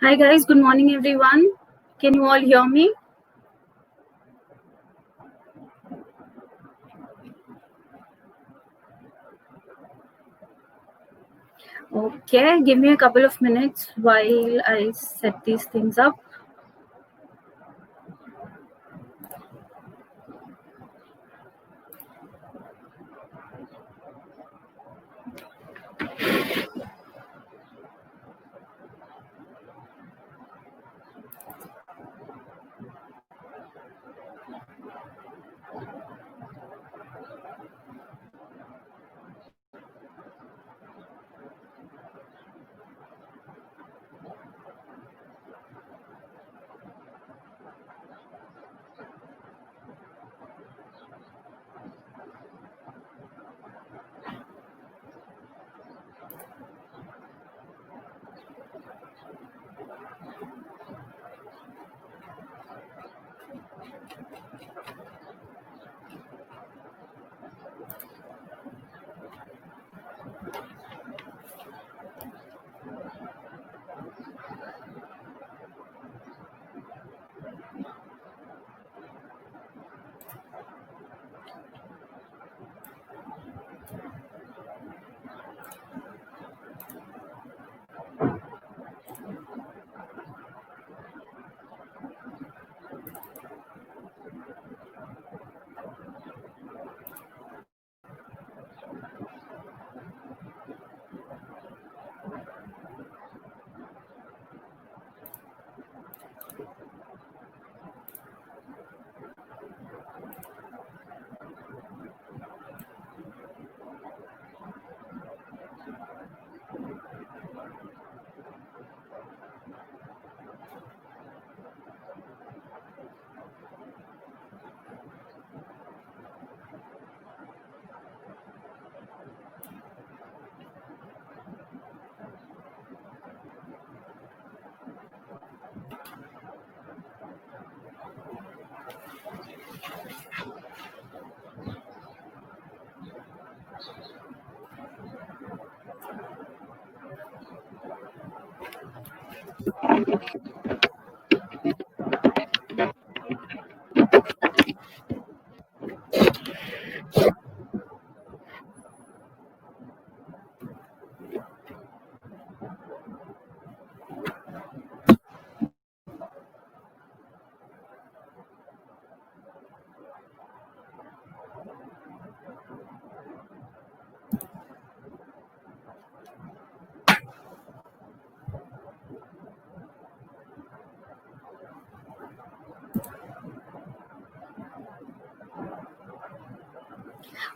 Hi guys, good morning everyone. Can you all hear me? Okay, give me a couple of minutes while I set these things up.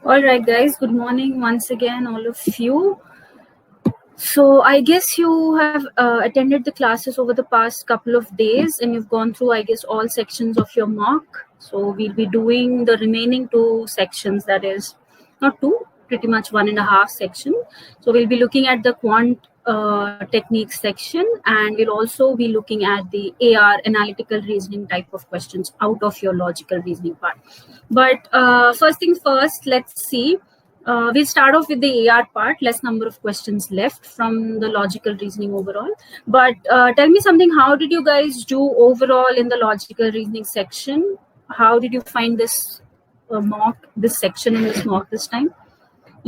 All right guys, good morning once again all of you. So I guess you have attended the classes over the past couple of days and you've gone through I guess all sections of your mock. So we'll be doing the remaining two sections, that is not two, pretty much 1.5 section. So we'll be looking at the quant techniques section, and we'll also be looking at the AR, analytical reasoning type of questions out of your logical reasoning part. But first things first, let's see. We'll start off with the AR part, less number of questions left from the logical reasoning overall. But tell me something, how did you guys do overall in the logical reasoning section? How did you find this mock, this section in this mock this time?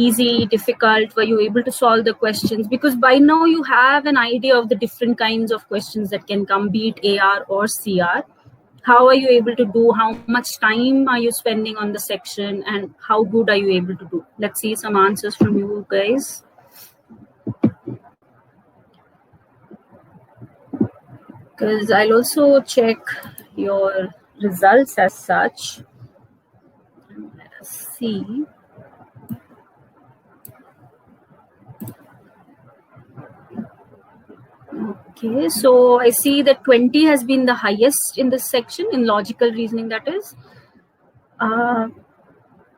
Easy, difficult? Were you able to solve the questions? Because by now you have an idea of the different kinds of questions that can come, be it AR or CR. How are you able to do? How much time are you spending on the section, and how good are you able to do? Let's see some answers from you guys. Because I'll also check your results as such. Let us see. Okay, so I see that 20 has been the highest in this section, in logical reasoning, that is.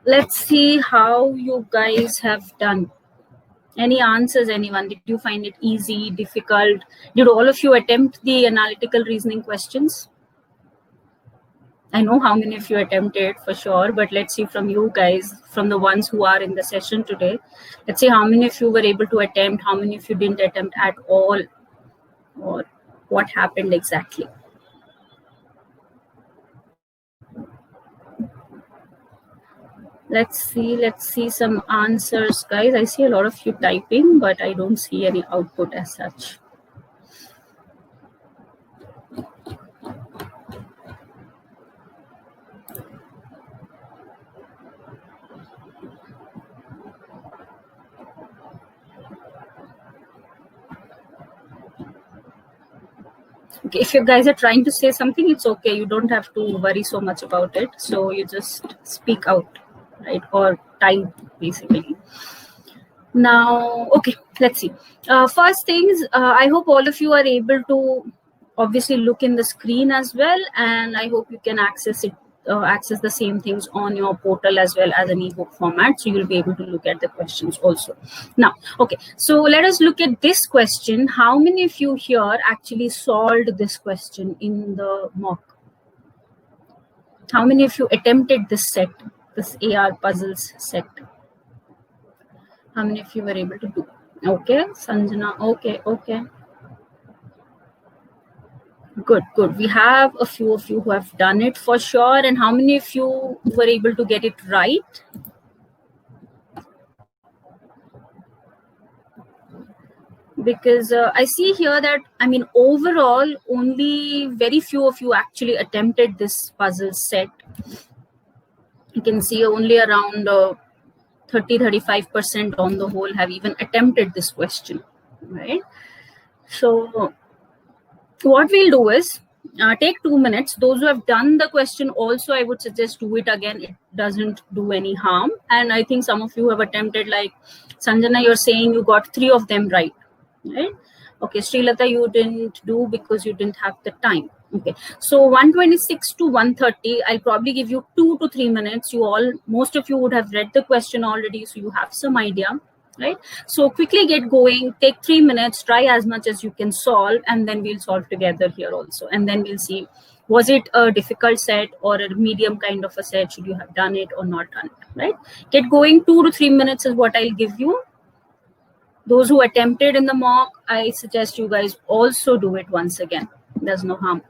Let's see how you guys have done. Any answers, anyone? Did you find it easy, difficult? Did all of you attempt the analytical reasoning questions? I know how many of you attempted for sure, but let's see from you guys, from the ones who are in the session today. Let's see how many of you were able to attempt, how many of you didn't attempt at all. Or what happened exactly. Let's see some answers, guys. I see a lot of you typing, but I don't see any output as such. Okay, if you guys are trying to say something, it's okay. You don't have to worry so much about it. So you just speak out, right? Or type, basically. Now, okay, let's see. First things, I hope all of you are able to obviously look in the screen as well, and I hope you can access it, access the same things on your portal as well as an ebook format, so you'll be able to look at the questions also. Now, okay, so let us look at this question. How many of you here actually solved this question in the mock? How many of you attempted this set, this AR puzzles set? How many of you were able to do? Okay, Sanjana. Okay. Good. We have a few of you who have done it for sure. And how many of you were able to get it right? Because I see here that, I mean, overall, only very few of you actually attempted this puzzle set. You can see only around 30-35% on the whole have even attempted this question, right? So what we'll do is take 2 minutes. Those who have done the question also, I would suggest do it again. It doesn't do any harm. And I think some of you have attempted, like Sanjana, you're saying you got 3 of them right? Okay, Srilata, you didn't do because you didn't have the time. Okay, so 126 to 130, I'll probably give you 2 to 3 minutes. Most of you would have read the question already, so you have some idea, right? So quickly get going, take 3 minutes, try as much as you can solve, and then we'll solve together here also. And then we'll see, was it a difficult set or a medium kind of a set? Should you have done it or not done it, right? Get going, 2 to 3 minutes is what I'll give you. Those who attempted in the mock, I suggest you guys also do it once again. There's no harm.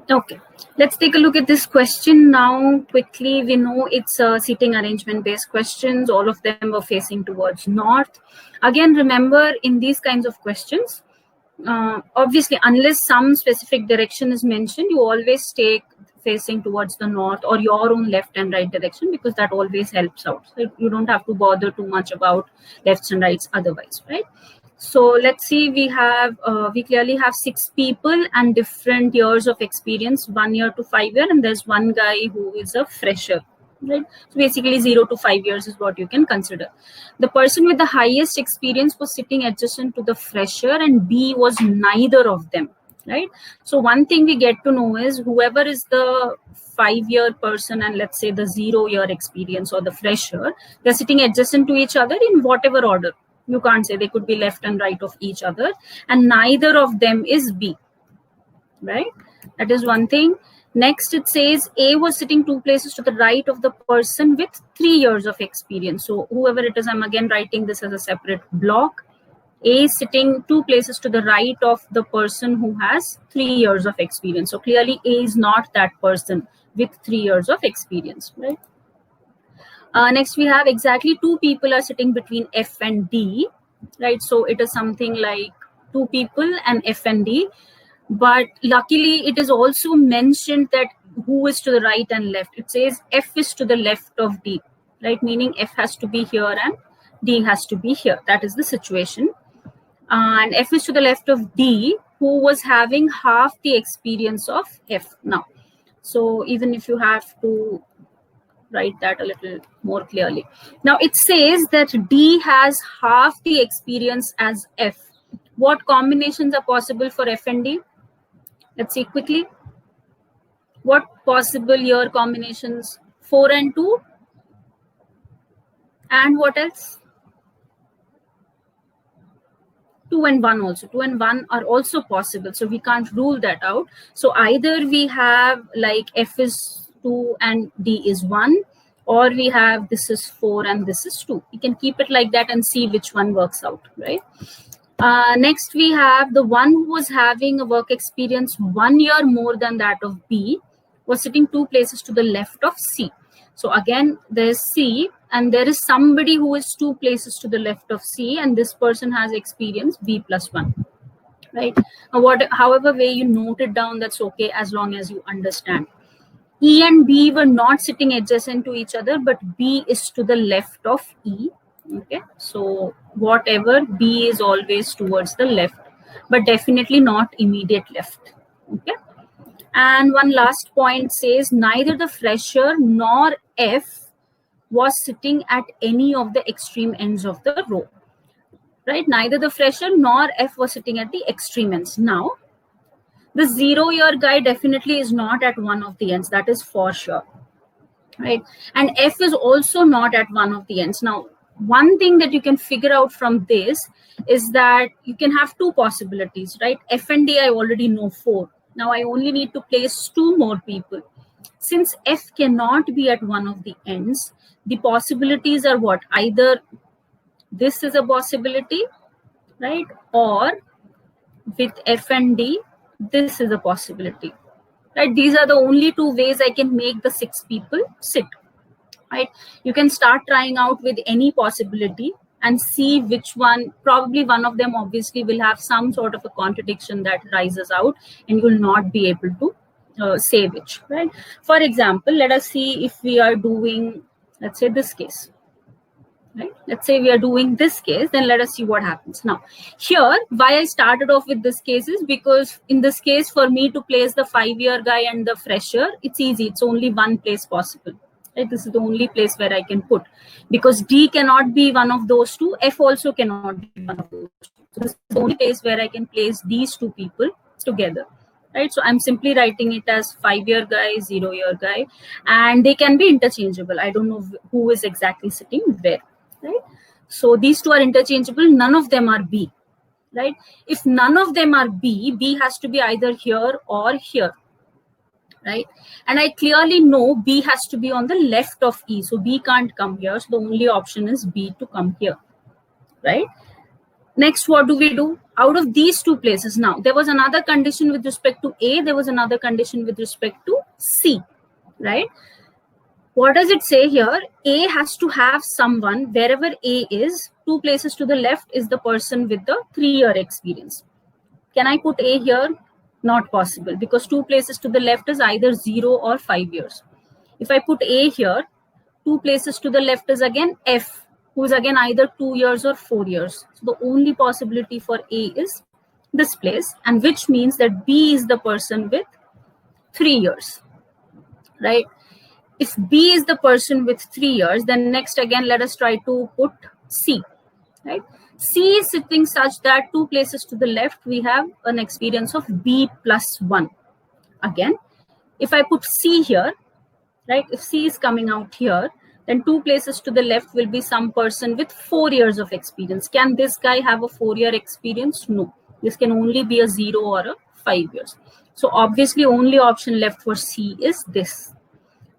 Okay, let's take a look at this question now quickly. We know it's seating arrangement based questions. All of them were facing towards north. Again, remember in these kinds of questions, obviously, unless some specific direction is mentioned, you always take facing towards the north or your own left and right direction, because that always helps out. So you don't have to bother too much about lefts and rights otherwise, right? So let's see, we clearly have 6 people and different years of experience, 1 year to 5 year, and there's one guy who is a fresher, right? So basically 0 to 5 years is what you can consider. The person with the highest experience was sitting adjacent to the fresher, and B was neither of them, right? So one thing we get to know is whoever is the 5-year person and let's say the 0-year experience or the fresher, they're sitting adjacent to each other in whatever order. You can't say, they could be left and right of each other, and neither of them is B, right? That is one thing. Next, it says A was sitting 2 places to the right of the person with 3 years of experience. So whoever it is, I'm again writing this as a separate block. A is sitting 2 places to the right of the person who has 3 years of experience. So clearly A is not that person with 3 years of experience, right? Next, we have exactly 2 people are sitting between F and D, right? So it is something like 2 people and F and D. But luckily, it is also mentioned that who is to the right and left. It says F is to the left of D, right? Meaning F has to be here and D has to be here. That is the situation. And F is to the left of D, who was having half the experience of F now. So even if you have to write that a little more clearly. Now it says that D has half the experience as F. What combinations are possible for F and D? Let's see quickly. What possible year combinations? 4 and 2. And what else? 2 and 1 also. 2 and 1 are also possible. So we can't rule that out. So either we have like F is 2 and D is 1, or we have this is 4 and this is 2. You can keep it like that and see which one works out, right? Next, we have the one who was having a work experience 1 year more than that of B was sitting 2 places to the left of C. So again, there's C, and there is somebody who is 2 places to the left of C, and this person has experience B plus 1, right? However way you note it down, that's okay, as long as you understand. E and B were not sitting adjacent to each other, but B is to the left of E. Okay, so whatever, B is always towards the left, but definitely not immediate left. Okay, and one last point says neither the fresher nor F was sitting at any of the extreme ends of the row. Right, neither the fresher nor F was sitting at the extreme ends. Now, the 0-year guy definitely is not at one of the ends, that is for sure. Right, and F is also not at one of the ends. Now, one thing that you can figure out from this is that you can have two possibilities, right? F and D I already know 4. Now I only need to place 2 more people. Since F cannot be at one of the ends, the possibilities are what? Either this is a possibility, right? Or with F and D, this is a possibility, right? These are the only 2 ways I can make the 6 people sit. Right, you can start trying out with any possibility and see which one. Probably one of them obviously will have some sort of a contradiction that rises out, and you will not be able to say which. Right, for example, let us see if we are doing, let's say, this case. Right, let's say we are doing this case, then let us see what happens. Now here, why I started off with this case is because in this case, for me to place the 5-year guy and the fresher, it's easy. It's only one place possible. Right, this is the only place where I can put, because D cannot be one of those 2, F also cannot be one of those 2. So this is the only place where I can place these 2 people together. Right, so I'm simply writing it as 5-year guy, 0-year guy, and they can be interchangeable. I don't know who is exactly sitting where. Right, so these 2 are interchangeable. None of them are B. Right, if none of them are B, B has to be either here or here. Right, and I clearly know B has to be on the left of E, so B can't come here, so the only option is B to come here. Right, next, what do we do out of these 2 places? Now there was another condition with respect to A, there was another condition with respect to C. Right, what does it say here? A has to have someone wherever A is. 2 places to the left is the person with the 3-year experience. Can I put A here? Not possible, because 2 places to the left is either 0 or 5 years. If I put A here, 2 places to the left is again F, who is again either 2 years or 4 years. So the only possibility for A is this place, and which means that B is the person with 3 years. Right, if B is the person with 3 years, then next again let us try to put C. Right, C is sitting such that 2 places to the left we have an experience of B plus 1. Again, if I put C here, right, if C is coming out here, then 2 places to the left will be some person with 4 years of experience. Can this guy have a 4-year experience? No, this can only be a 0 or a 5 years. So obviously only option left for C is this.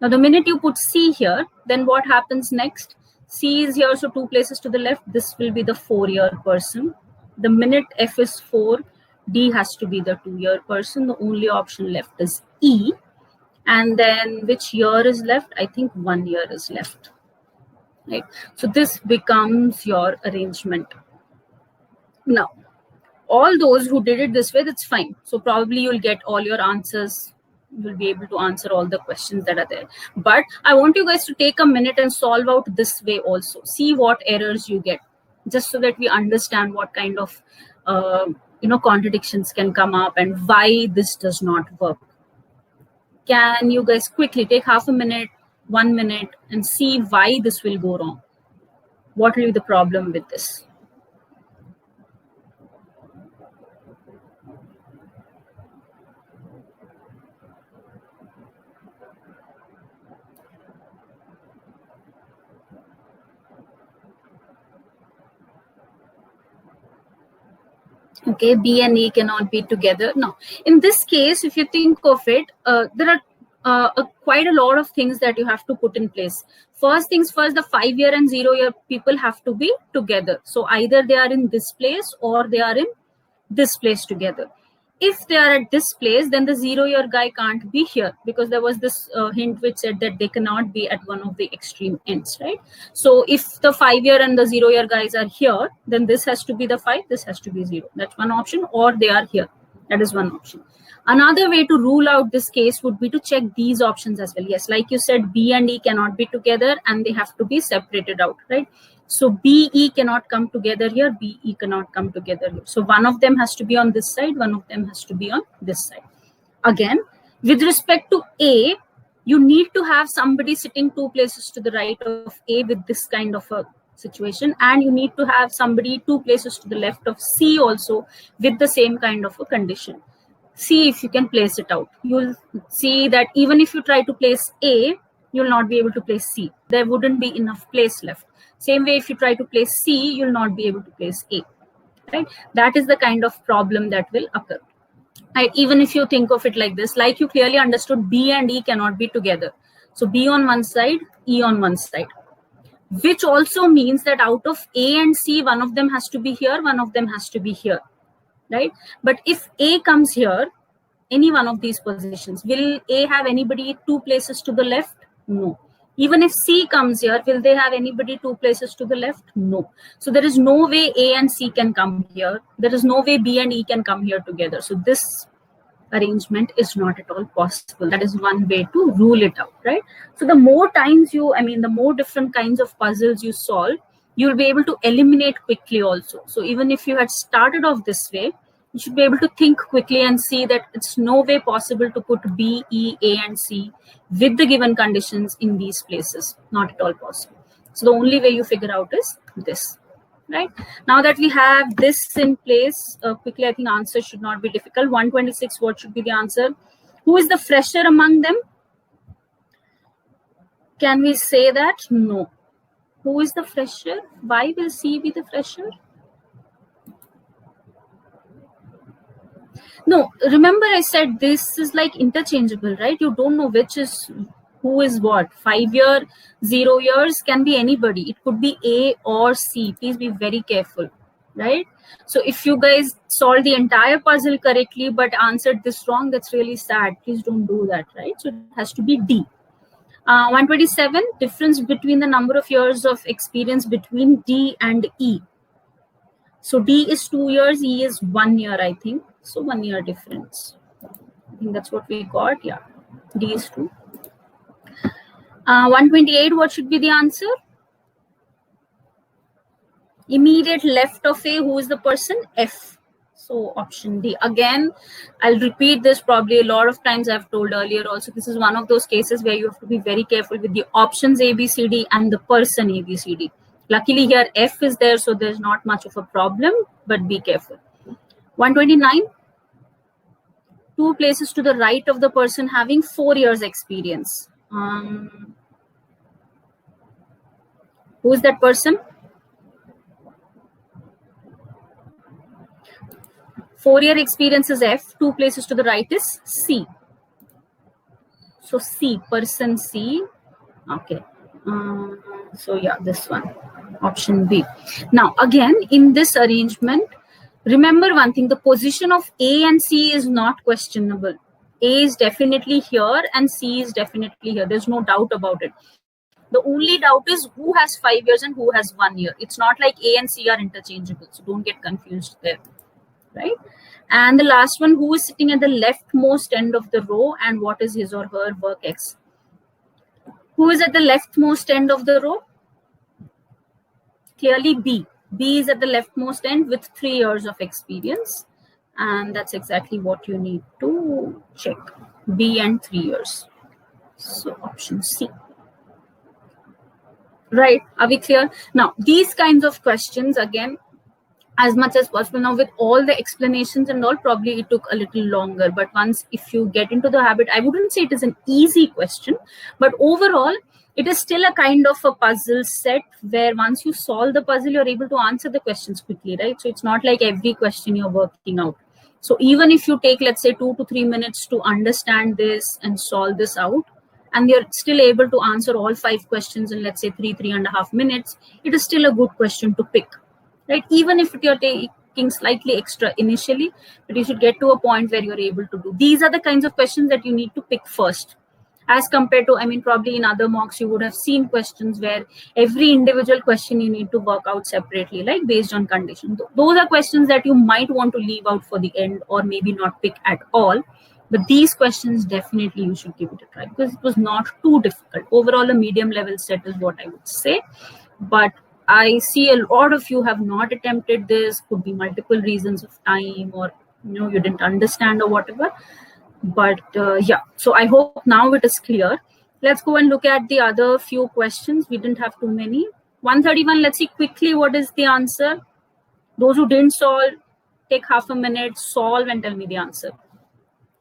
Now, the minute you put C here, then what happens next? C is here, so 2 places to the left. This will be the 4-year person. The minute F is 4, D has to be the 2-year person. The only option left is E. And then which year is left? I think 1 year is left. Right. So this becomes your arrangement. Now, all those who did it this way, that's fine. So probably you'll get all your answers. You'll be able to answer all the questions that are there. But I want you guys to take a minute and solve out this way also. See what errors you get, just so that we understand what kind of contradictions can come up and why this does not work. Can you guys quickly take half a minute, 1 minute, and see why this will go wrong? What will be the problem with this? Okay, B and E cannot be together. Now, in this case, if you think of it, there are quite a lot of things that you have to put in place. First things first, the 5-year and 0-year people have to be together. So either they are in this place or they are in this place together. If they are at this place, then the 0-year guy can't be here, because there was this hint which said that they cannot be at one of the extreme ends, right? So if the 5-year and the 0-year guys are here, then this has to be the 5, this has to be 0. That's one option. Or they are here. That is one option. Another way to rule out this case would be to check these options as well. Yes, like you said, B and E cannot be together and they have to be separated out, right? So BE cannot come together here, BE cannot come together here. So one of them has to be on this side, one of them has to be on this side. Again, with respect to A, you need to have somebody sitting 2 places to the right of A with this kind of a situation, and you need to have somebody 2 places to the left of C also with the same kind of a condition. See if you can place it out. You'll see that even if you try to place A, you'll not be able to place C. There wouldn't be enough place left. Same way, if you try to place C, you'll not be able to place A. Right? That is the kind of problem that will occur. Right? Even if you think of it like this, like you clearly understood, B and E cannot be together. So B on one side, E on one side, which also means that out of A and C, one of them has to be here, one of them has to be here, right? But if A comes here, any one of these positions, will A have anybody 2 places to the left? No. Even if C comes here, will they have anybody 2 places to the left? No. So there is no way A and C can come here. There is no way B and E can come here together. So this arrangement is not at all possible. That is one way to rule it out, right? So the more times the more different kinds of puzzles you solve, you'll be able to eliminate quickly also. So even if you had started off this way, you should be able to think quickly and see that it's no way possible to put B, E, A, and C with the given conditions in these places. Not at all possible. So the only way you figure out is this. Right now that we have this in place, quickly, I think answer should not be difficult. 126, what should be the answer? Who is the fresher among them? Can we say that? No. Who is the fresher? Why will C be the fresher? No, remember I said this is like interchangeable, right? You don't know which is who is what. 5 year, 0 years can be anybody. It could be A or C. Please be very careful, right? So if you guys solved the entire puzzle correctly but answered this wrong, that's really sad. Please don't do that, right? So it has to be D. 127, difference between the number of years of experience between D and E. So D is 2 years, E is 1 year, I think. So 1 year difference. I think that's what we got. Yeah, D is 2. 128, what should be the answer? Immediate left of A, who is the person? F. So option D. Again, I'll repeat this probably a lot of times. I've told earlier also, this is one of those cases where you have to be very careful with the options A, B, C, D and the person A, B, C, D. Luckily here F is there, so there's not much of a problem, but be careful. 129, 2 places to the right of the person having 4 years experience. Who is that person? 4-year experience is F, 2 places to the right is C. So C, person C. Okay. So yeah, this one, option B. Now again, in this arrangement, remember one thing, the position of A and C is not questionable. A is definitely here and C is definitely here. There's no doubt about it. The only doubt is who has 5 years and who has 1 year. It's not like A and C are interchangeable. So don't get confused there, right? And the last one, who is sitting at the leftmost end of the row and what is his or her work X? Who is at the leftmost end of the row? Clearly B. B is at the leftmost end with 3 years of experience. And that's exactly what you need to check. B and 3 years. So option C. Right, are we clear? Now, these kinds of questions, again, as much as possible. Now, with all the explanations and all, probably it took a little longer. But once, if you get into the habit, I wouldn't say it is an easy question, but overall, it is still a kind of a puzzle set where once you solve the puzzle, you're able to answer the questions quickly, right? So it's not like every question you're working out. So even if you take, let's say, 2 to 3 minutes to understand this and solve this out, and you're still able to answer all 5 questions in, let's say, 3.5 minutes, it is still a good question to pick, right? Even if you're taking slightly extra initially, but you should get to a point where you're able to do. These are the kinds of questions that you need to pick first. As compared to, probably in other mocks, you would have seen questions where every individual question you need to work out separately, like based on condition. Those are questions that you might want to leave out for the end or maybe not pick at all. But these questions, definitely you should give it a try because it was not too difficult. Overall, a medium level set is what I would say. But I see a lot of you have not attempted this. Could be multiple reasons of time, or you didn't understand or whatever. But yeah, so I hope now it is clear. Let's go and look at the other few questions. We didn't have too many. 131, let's see quickly what is the answer. Those who didn't solve, take half a minute, solve and tell me the answer.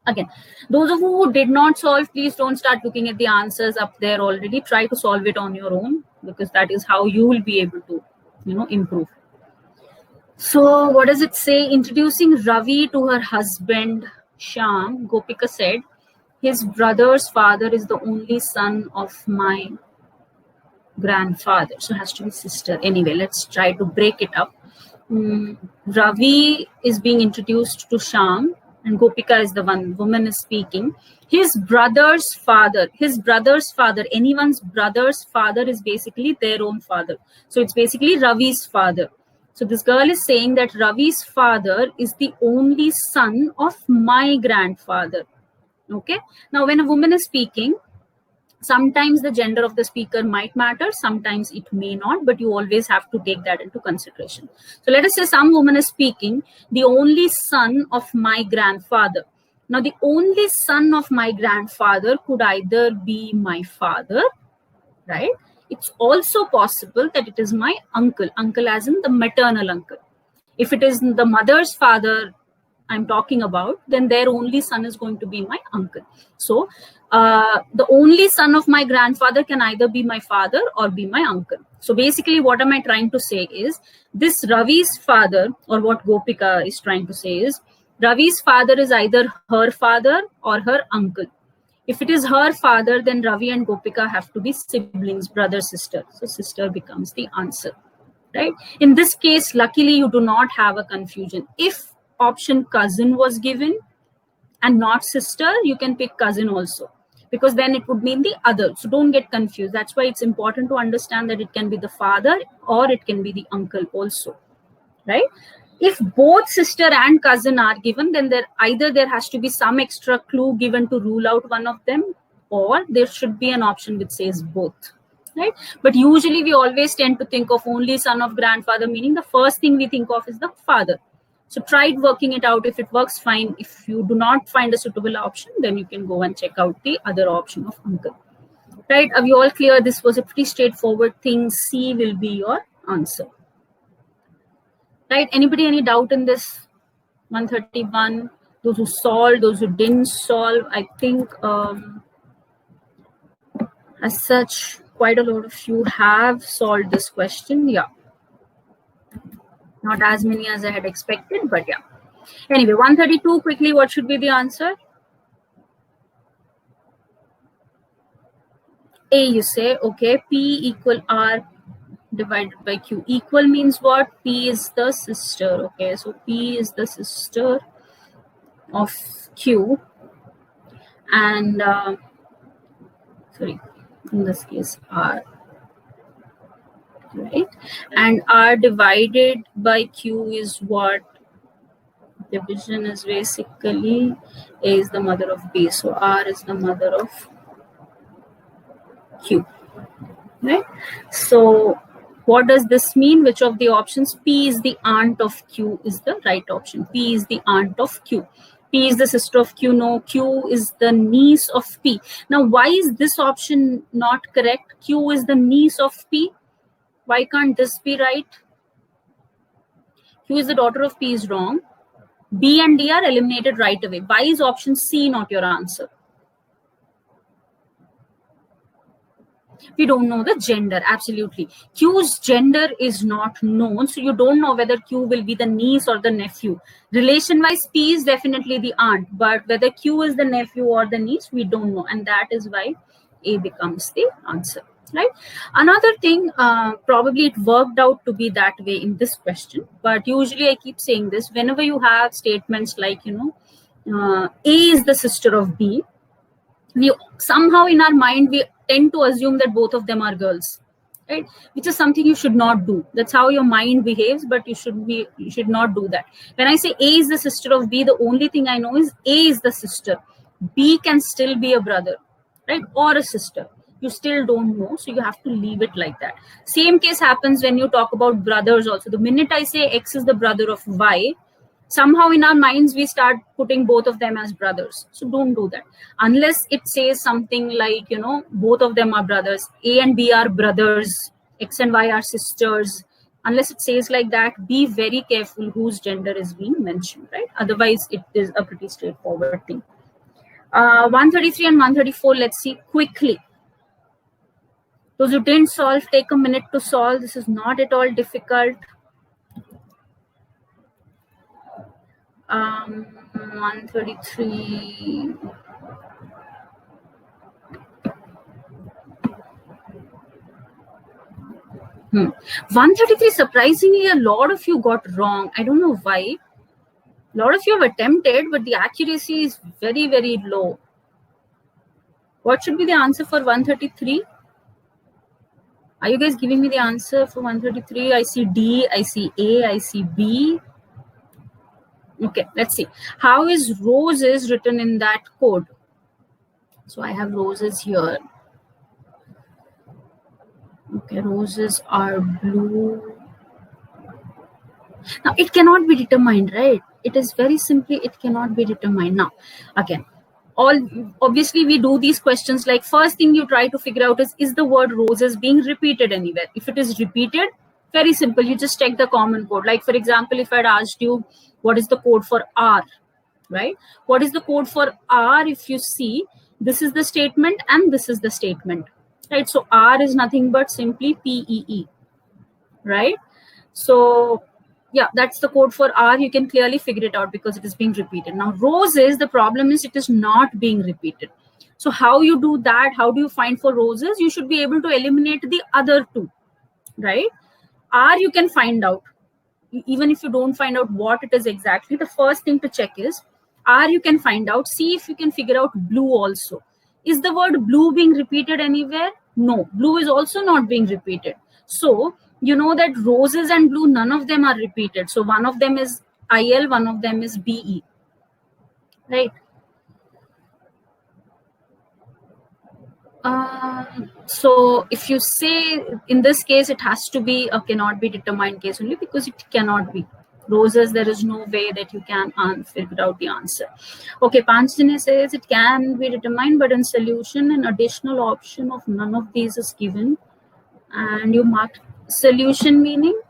Again, those of you who did not solve, please don't start looking at the answers up there already. Try to solve it on your own, because that is how you will be able to, improve. So what does it say? Introducing Ravi to her husband, Shyam, Gopika said, his brother's father is the only son of my grandfather. So it has to be sister. Anyway, let's try to break it up. Ravi is being introduced to Shyam, and Gopika is the one woman is speaking. His brother's father, anyone's brother's father is basically their own father. So it's basically Ravi's father. So this girl is saying that Ravi's father is the only son of my grandfather. Okay. Now, when a woman is speaking, sometimes the gender of the speaker might matter, sometimes it may not, but you always have to take that into consideration. So let us say some woman is speaking, the only son of my grandfather. Now, the only son of my grandfather could either be my father, right? It's also possible that it is my uncle as in the maternal uncle. If it is the mother's father I'm talking about, then their only son is going to be my uncle. So the only son of my grandfather can either be my father or be my uncle. So basically, what am I trying to say is, this Ravi's father, or what Gopika is trying to say is, Ravi's father is either her father or her uncle. If it is her father, then Ravi and Gopika have to be siblings, brother, sister. So sister becomes the answer, right? In this case, luckily, you do not have a confusion. If option cousin was given and not sister, you can pick cousin also, because then it would mean the other. So don't get confused. That's why it's important to understand that it can be the father or it can be the uncle also, right? If both sister and cousin are given, then there has to be some extra clue given to rule out one of them, or there should be an option which says both, right? But usually we always tend to think of only son of grandfather, meaning the first thing we think of is the father. So try working it out. If it works, fine. If you do not find a suitable option, then you can go and check out the other option of uncle, right? Are we all clear? This was a pretty straightforward thing. C will be your answer. Right? Anybody, any doubt in this? 131. Those who solved, those who didn't solve. I think as such, quite a lot of you have solved this question. Yeah. Not as many as I had expected, but yeah. Anyway, 132, quickly, what should be the answer? A, you say, okay, P equal R divided by Q. Equal means what? P is the sister, okay? So P is the sister of Q, and sorry, in this case R, right? And R divided by Q is what? Division is basically A is the mother of B, so R is the mother of Q, right? So what does this mean? Which of the options? P is the aunt of Q is the right option. P is the aunt of Q. P is the sister of Q. No, Q is the niece of P. Now, why is this option not correct? Q is the niece of P. Why can't this be right? Q is the daughter of P is wrong. B and D are eliminated right away. Why is option C not your answer? We don't know the gender. Absolutely. Q's gender is not known. So you don't know whether Q will be the niece or the nephew. Relation wise, P is definitely the aunt, but whether Q is the nephew or the niece, we don't know. And that is why A becomes the answer, right? Another thing, probably it worked out to be that way in this question, but usually I keep saying this, whenever you have statements like, A is the sister of B, we somehow in our mind we tend to assume that both of them are girls, right? Which is something you should not do. That's how your mind behaves, but you should not do that. When I say A is the sister of B, the only thing I know is A is the sister. B can still be a brother, right? Or a sister. You still don't know, so you have to leave it like that. Same case happens when you talk about brothers also. The minute I say X is the brother of Y, somehow in our minds we start putting both of them as brothers. So don't do that unless it says something like, you know, both of them are brothers, A and B are brothers, X and Y are sisters. Unless it says like that, be very careful whose gender is being mentioned, right? Otherwise it is a pretty straightforward thing. 133 and 134, let's see quickly. Those who didn't solve, take a minute to solve. This is not at all difficult. 133. Hmm. 133, surprisingly, a lot of you got wrong. I don't know why. A lot of you have attempted, but the accuracy is very, very low. What should be the answer for 133? Are you guys giving me the answer for 133? I see D, I see A, I see B. Okay, let's see. How is roses written in that code? So I have roses here. Okay, roses are blue. Now it cannot be determined, right? It is very simply, it cannot be determined. Now, again, obviously we do these questions like first thing you try to figure out is the word roses being repeated anywhere? If it is repeated, very simple, you just check the common code. Like for example, if I had asked you what is the code for R, right? What is the code for R? If you see, this is the statement and this is the statement, right? So R is nothing but simply PEE, right? So yeah, that's the code for R. You can clearly figure it out because it is being repeated. Now roses, the problem is it is not being repeated. So how you do that? How do you find for roses? You should be able to eliminate the other two, right? R you can find out. Even if you don't find out what it is exactly, the first thing to check is R you can find out. See if you can figure out blue also. Is the word blue being repeated anywhere? No, blue is also not being repeated. So you know that roses and blue, none of them are repeated. So one of them is IL, one of them is BE, right? So if you say in this case, it has to be a cannot be determined case only because it cannot be. Roses, there is no way that you can figure out the answer. Okay, Panchjane says it can be determined, but in solution, an additional option of none of these is given. And you marked solution meaning?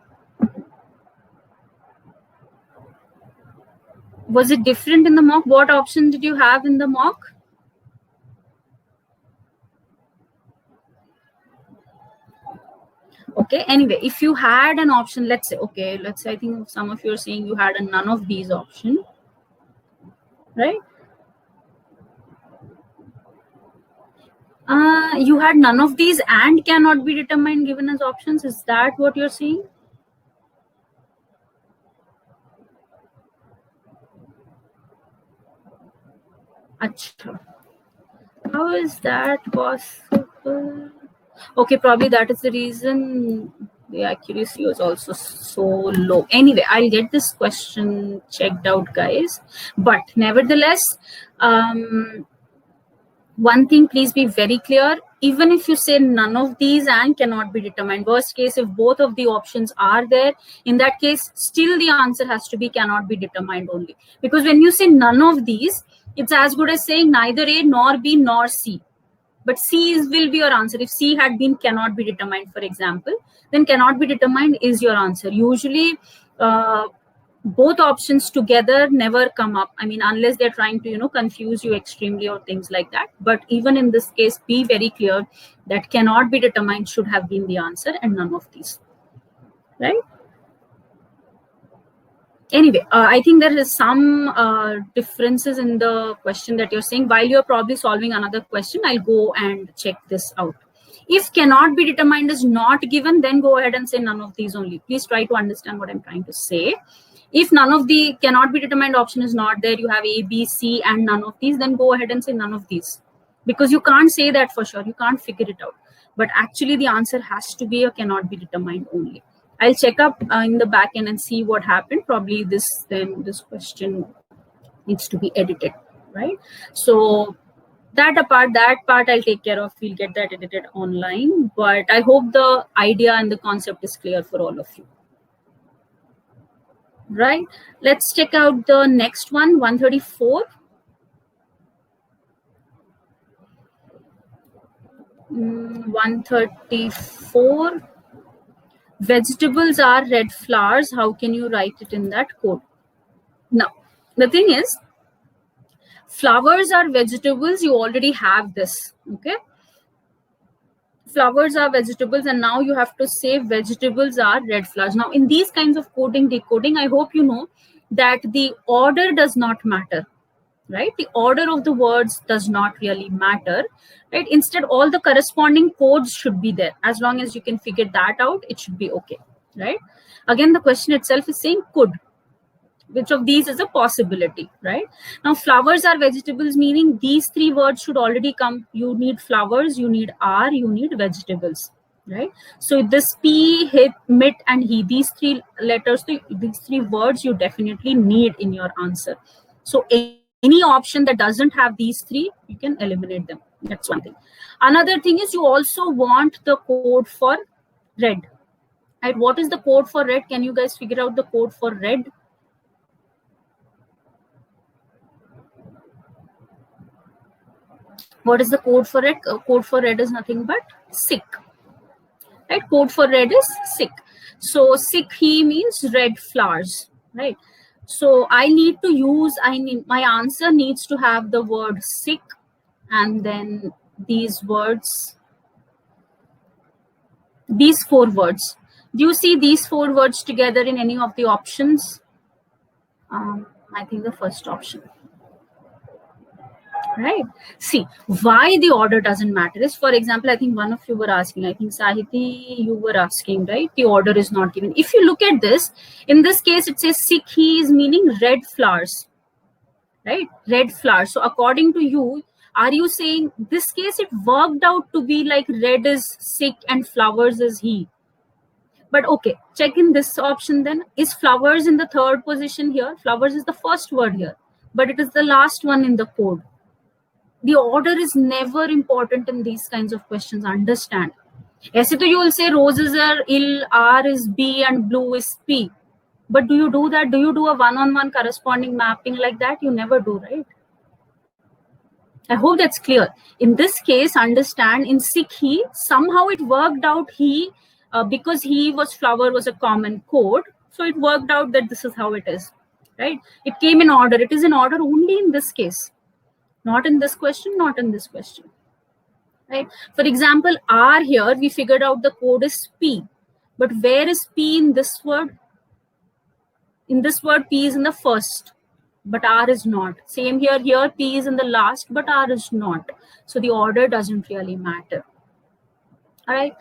Was it different in the mock? What option did you have in the mock? Okay, anyway, if you had an option, let's say, I think some of you are saying you had a none of these option, right? You had none of these and cannot be determined given as options. Is that what you're saying? Achha. How is that possible? Okay, probably that is the reason the accuracy was also so low. Anyway, I'll get this question checked out, guys. But nevertheless, one thing, please be very clear. Even if you say none of these and cannot be determined, worst case, if both of the options are there, in that case, still the answer has to be cannot be determined only. Because when you say none of these, it's as good as saying neither A nor B nor C. But C will be your answer. If C had been cannot be determined, for example, then cannot be determined is your answer. Usually, both options together never come up. I mean, unless they're trying to, confuse you extremely or things like that. But even in this case, be very clear that cannot be determined should have been the answer and none of these, right? Anyway, I think there is some differences in the question that you're saying. While you're probably solving another question, I'll go and check this out. If cannot be determined is not given, then go ahead and say none of these only. Please try to understand what I'm trying to say. If none of the cannot be determined option is not there, you have A, B, C, and none of these, then go ahead and say none of these. Because you can't say that for sure. You can't figure it out. But actually, the answer has to be a cannot be determined only. I'll check up in the back end and see what happened. Probably this question needs to be edited, right? So That apart, that part I'll take care of. We'll get that edited online. But I hope the idea and the concept is clear for all of you. Right? Let's check out the next one, 134. 134. Vegetables are red flowers. How can you write it in that code? Now, the thing is, flowers are vegetables. You already have this. Okay. Flowers are vegetables, and now you have to say vegetables are red flowers. Now, in these kinds of coding, decoding, I hope you know that the order does not matter. Right, the order of the words does not really matter, right? Instead, all the corresponding codes should be there. As long as you can figure that out, it should be okay, right? Again, the question itself is saying could. Which of these is a possibility, right? Now, flowers are vegetables, meaning these three words should already come. You need flowers, you need are, you need vegetables, right? So this P, hit, mit, and he, these three letters, these three words you definitely need in your answer. So any option that doesn't have these three, you can eliminate them. That's one thing. Another thing is you also want the code for red. Right? What is the code for red? Can you guys figure out the code for red? What is the code for red? Code for red is nothing but sick. Right? Code for red is sick. So sick he means red flowers. Right? So I need to use, my answer needs to have the word sick and then these words, these four words. Do you see these four words together in any of the options? I think the first option. Right? See, why the order doesn't matter is, for example, I think one of you were asking, I think Sahiti, you were asking, right? The order is not given. If you look at this, in this case, it says sick he is meaning red flowers, right? Red flowers. So according to you, are you saying this case it worked out to be like red is sick and flowers is he? But okay, check in this option then. Is flowers in the third position here? Flowers is the first word here, but it is the last one in the code. The order is never important in these kinds of questions, understand. Aise to you will say roses are ill, R is B and blue is P. But do you do that? Do you do a one-on-one corresponding mapping like that? You never do, right? I hope that's clear. In this case, understand in Sikh he, somehow it worked out because he was flower was a common code. So it worked out that this is how it is, right? It came in order. It is in order only in this case. Not in this question, not in this question, right? For example, R here, we figured out the code is P. But where is P in this word? In this word, P is in the first, but R is not. Same here, P is in the last, but R is not. So the order doesn't really matter. All right.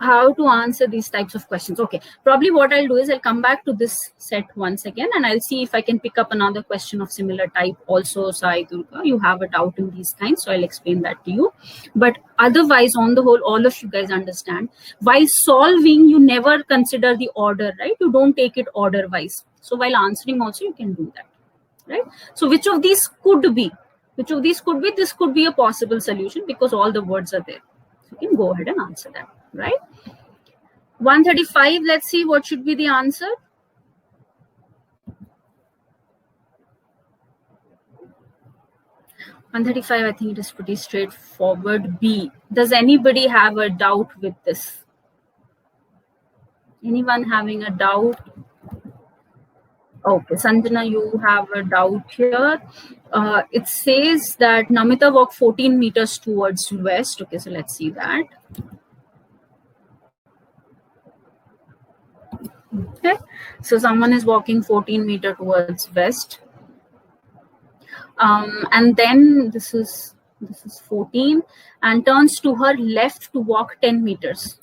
How to answer these types of questions. Okay, probably what I'll do is I'll come back to this set once again and I'll see if I can pick up another question of similar type also. Sai Durga, you have a doubt in these kinds, so I'll explain that to you. But otherwise, on the whole, all of you guys understand, while solving, you never consider the order, right? You don't take it order wise. So while answering also, you can do that, right? So which of these could be? Which of these could be? This could be a possible solution because all the words are there. So you can go ahead and answer that, right? 135, let's see what should be the answer. (135), I think it is pretty straightforward. B. Does anybody have a doubt with this? Anyone having a doubt? Okay, Sanjana, you have a doubt here. It says that Namita walked 14 meters towards west. Okay, so let's see that. Okay, so someone is walking 14 meters towards west. And then this is 14 and turns to her left to walk 10 meters.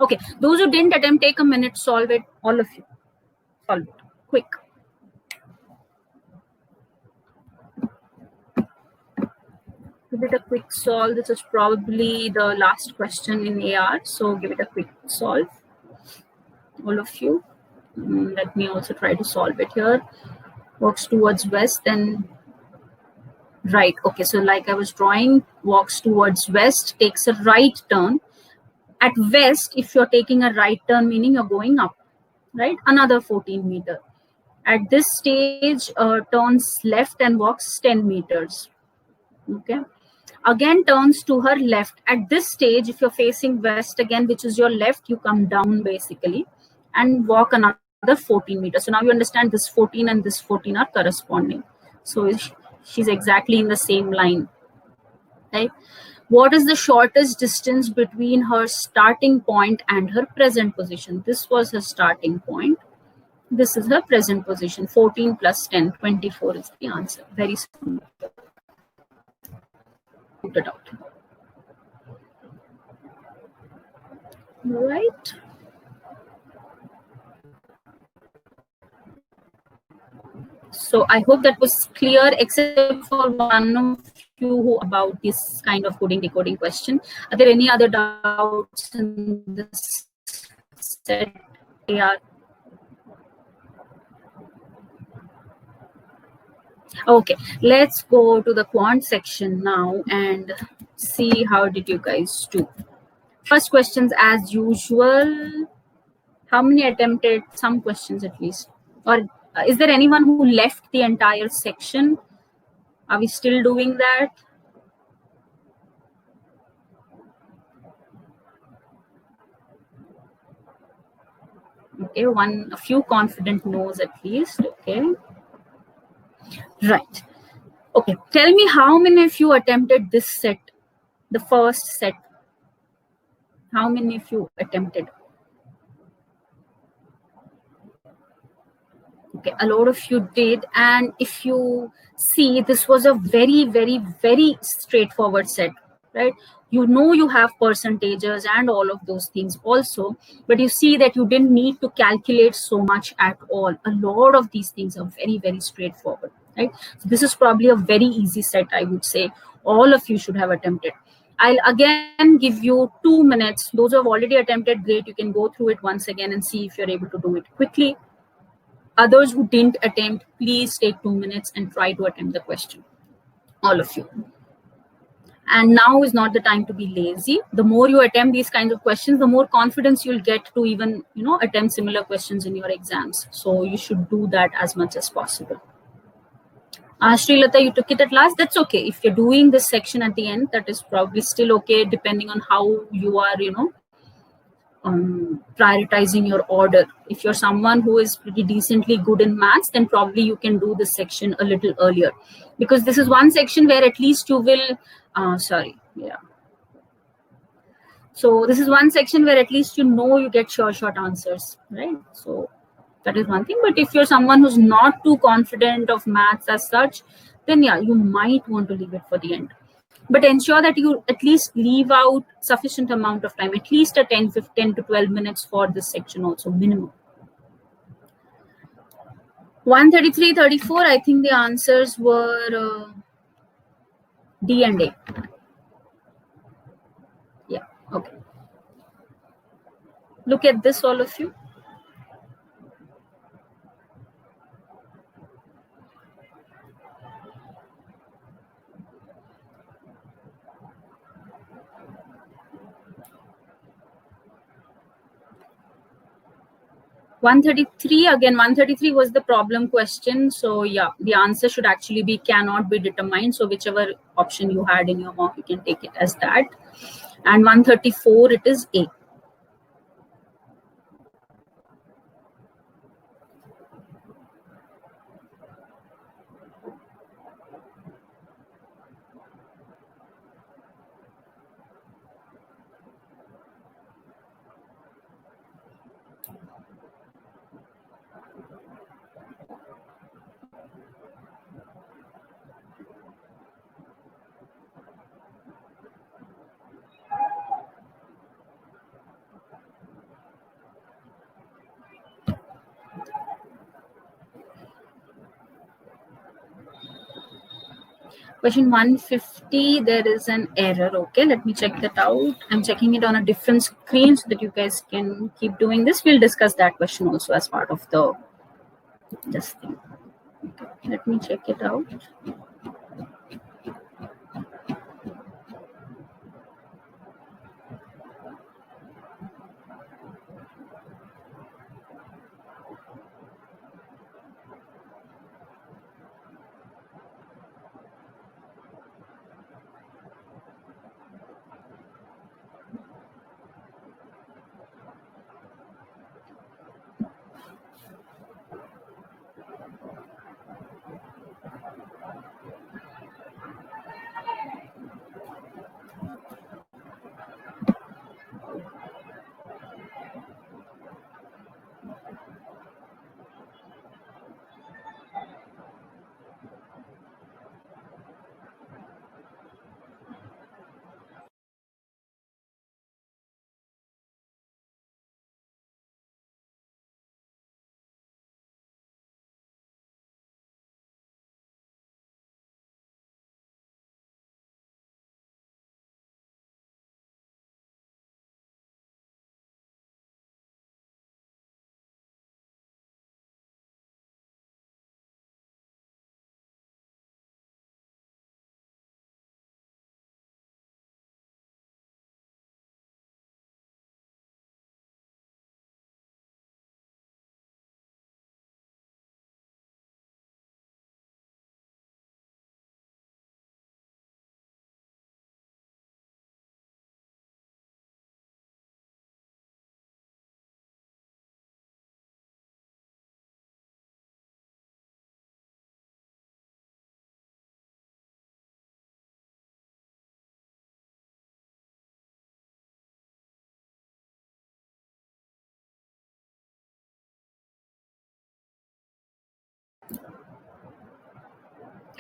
Okay, those who didn't attempt, take a minute, solve it. All of you, solve it, quick. Give it a quick solve. This is probably the last question in AR, so give it a quick solve. All of you. Let me also try to solve it here. Walks towards west, then Right. Okay. So like I was drawing, walks towards west, takes a right turn. At west, if you're taking a right turn, meaning you're going up, right? Another 14 meter. At this stage, turns left and walks 10 meters. Okay. Again, turns to her left. At this stage, if you're facing west again, which is your left, you come down basically and walk another 14 meters. So now you understand this 14 and this 14 are corresponding. So she's exactly in the same line, right? What is the shortest distance between her starting point and her present position? This was her starting point. This is her present position. 14 plus 10, 24 is the answer. Very simple. Put it out. Right. So I hope that was clear, except for one of you who about this kind of coding decoding question. Are there any other doubts in this set? Yeah. Okay, let's go to the quant section now and see how did you guys do. First questions as usual. How many attempted? Some questions at least. Or is there anyone who left the entire section? Are we still doing that? Okay, a few confident no's at least. Okay. Right. Okay, tell me how many of you attempted this set, the first set? How many of you attempted? Okay, a lot of you did. And if you see, this was a very, very, very straightforward set, right? You know you have percentages and all of those things also, but you see that you didn't need to calculate so much at all. A lot of these things are very, very straightforward, right? So this is probably a very easy set, I would say. All of you should have attempted. I'll again give you 2 minutes. Those who have already attempted, great. You can go through it once again and see if you're able to do it quickly. Others who didn't attempt, please take 2 minutes and try to attempt the question. All of you. And now is not the time to be lazy. The more you attempt these kinds of questions, the more confidence you'll get to even, attempt similar questions in your exams. So you should do that as much as possible. Srilata, you took it at last. That's okay. If you're doing this section at the end, that is probably still okay, depending on how you are, prioritizing your order. If you're someone who is pretty decently good in maths, then probably you can do this section a little earlier, because this is one section where at least you will, so this is one section where at least you get short answers, right? So that is one thing. But if you're someone who's not too confident of maths as such, then yeah, you might want to leave it for the end. But ensure that you at least leave out sufficient amount of time, at least a 10 to 12 minutes for this section also, minimum. 133, 34, I think the answers were D and A. Yeah, okay. Look at this, all of you. (133) again, 133 was the problem question. So yeah, the answer should actually be cannot be determined. So whichever option you had in your mock, you can take it as that. And 134, it is A. Question 150, there is an error. Okay, let me check that out. I'm checking it on a different screen so that you guys can keep doing this. We'll discuss that question also as part of this thing. Okay, let me check it out.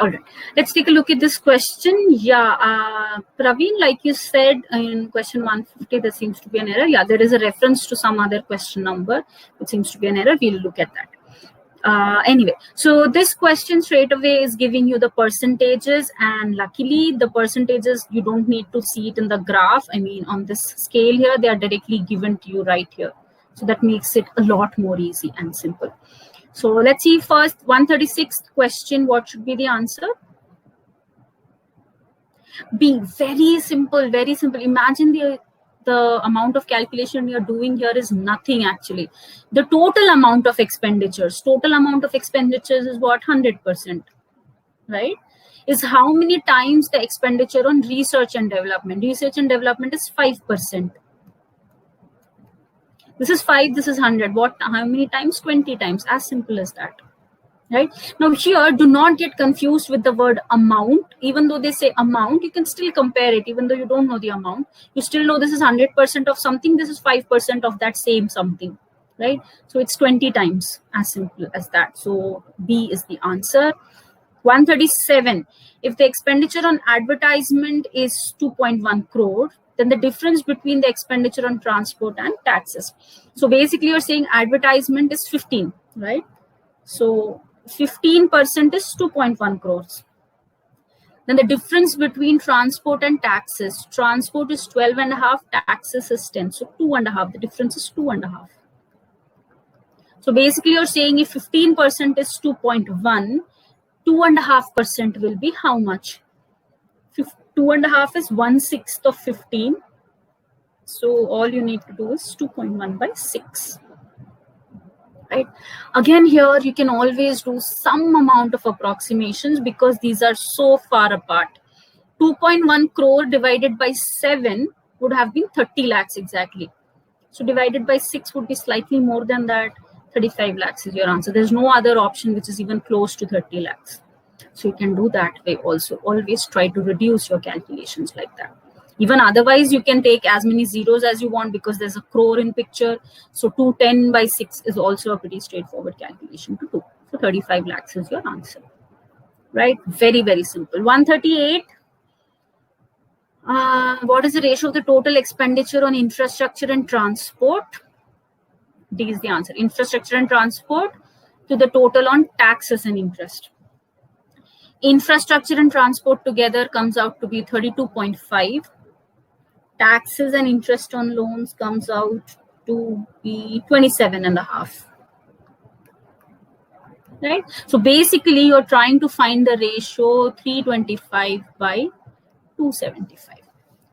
All right, let's take a look at this question. Yeah, Praveen, like you said in question 150, there seems to be an error. Yeah, there is a reference to some other question number. It seems to be an error. We'll look at that. Anyway, so this question straight away is giving you the percentages, and luckily the percentages, you don't need to see it in the graph. I mean, on this scale here, they are directly given to you right here. So that makes it a lot more easy and simple. So let's see first, 136th question, what should be the answer? B. Very simple, very simple. Imagine the amount of calculation you're doing here is nothing actually. The total amount of expenditures is what? 100%, right? Is how many times the expenditure on research and development. Research and development is 5%. This is 5, this is 100. What? How many times? 20 times. As simple as that. Right now, here, do not get confused with the word amount. Even though they say amount, you can still compare it. Even though you don't know the amount, you still know this is 100% of something, this is 5% of that same something, right? So it's 20 times, as simple as that. So B is the answer. 137, if the expenditure on advertisement is 2.1 crore, then the difference between the expenditure on transport and taxes. So basically you're saying advertisement is 15, right? So 15% is 2.1 crores. Then the difference between transport and taxes, transport is 12.5, taxes is 10. So 2.5, the difference is 2.5. So basically you're saying if 15% is 2.1, 2.5% will be how much? 2.5 is 1/6 of 15. So all you need to do is 2.1 by 6. Right. Again, here you can always do some amount of approximations because these are so far apart. 2.1 crore divided by 7 would have been 30 lakhs exactly. So divided by 6 would be slightly more than that. 35 lakhs is your answer. There's no other option which is even close to 30 lakhs. So you can do that way also. Always try to reduce your calculations like that. Even otherwise, you can take as many zeros as you want because there's a crore in picture. So 210 by 6 is also a pretty straightforward calculation to do. So 35 lakhs is your answer. Right? Very, very simple. 138. What is the ratio of the total expenditure on infrastructure and transport? D is the answer. Infrastructure and transport to the total on taxes and interest. Infrastructure and transport together comes out to be 32.5. Taxes and interest on loans comes out to be 27.5. Right? So basically, you're trying to find the ratio 325 by 275.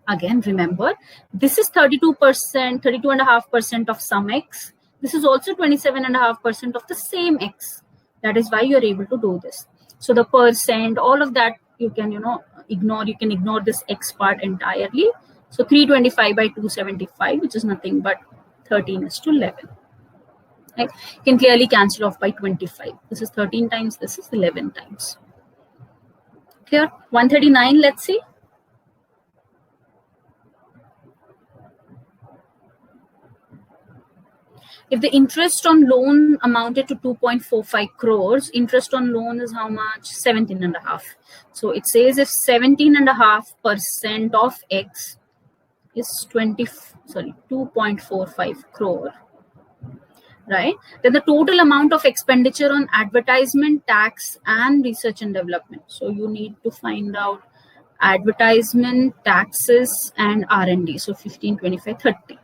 Again, remember, this is 32%, 32.5% of some X. This is also 27.5% of the same X. That is why you're able to do this. So the percent, all of that, you can, ignore. You can ignore this X part entirely. So 325 by 275, which is nothing but 13:11. Right? You can clearly cancel off by 25. This is 13 times, this is 11 times. Clear? 139, let's see. If the interest on loan amounted to 2.45 crores, interest on loan is how much? 17.5. So it says if 17.5% of X is 2.45 crore, right? Then the total amount of expenditure on advertisement, tax, and research and development. So you need to find out advertisement, taxes, and R&D. So 15, 25, 30,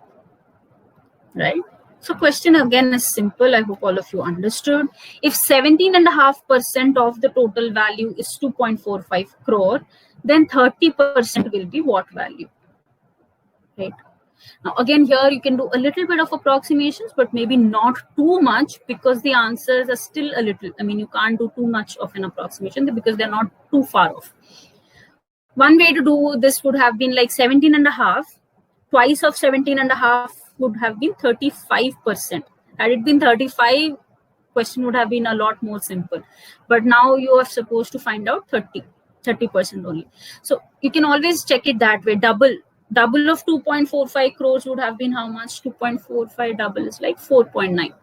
right? So question again is simple. I hope all of you understood. If 17.5% of the total value is 2.45 crore, then 30% will be what value? Right. Now, again, here you can do a little bit of approximations, but maybe not too much because the answers are still a little, you can't do too much of an approximation because they're not too far off. One way to do this would have been like 17.5. Twice of 17.5 would have been 35%. Had it been 35, question would have been a lot more simple. But now you are supposed to find out 30% only. So you can always check it that way. Double of 2.45 crores would have been how much? 2.45 double is like 4.9.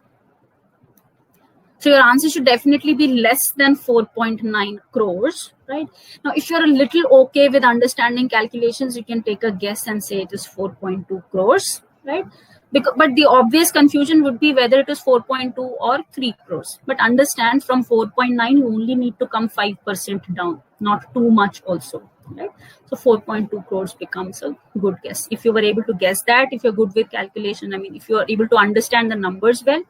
So your answer should definitely be less than 4.9 crores, right? Now, if you're a little okay with understanding calculations, you can take a guess and say it is 4.2 crores, right? But the obvious confusion would be whether it is 4.2 or 3 crores. But understand, from 4.9, you only need to come 5% down, not too much also, right? So 4.2 crores becomes a good guess. If you were able to guess that, if you're good with calculation, I mean, if you are able to understand the numbers well,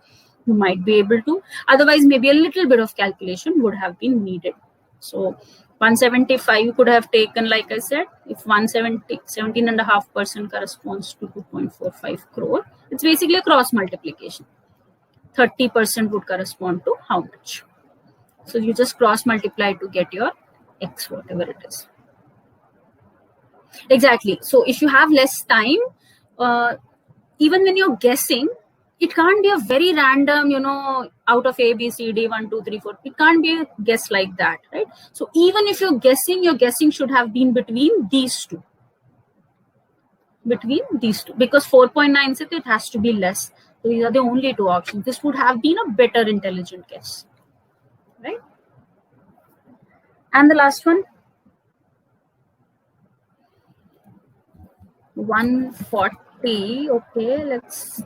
you might be able to. Otherwise, maybe a little bit of calculation would have been needed. So 175 could have taken, like I said, if 17.5% corresponds to 2.45 crore, it's basically a cross multiplication. 30% would correspond to how much? So you just cross multiply to get your x, whatever it is. Exactly. So if you have less time, even when you're guessing, it can't be a very random, out of A, B, C, D, 1, 2, 3, 4. It can't be a guess like that, right? So even if you're guessing, your guessing should have been between these two. Because 4.9, it has to be less. So these are the only two options. This would have been a better intelligent guess, right? And the last one, 140. Okay, let's.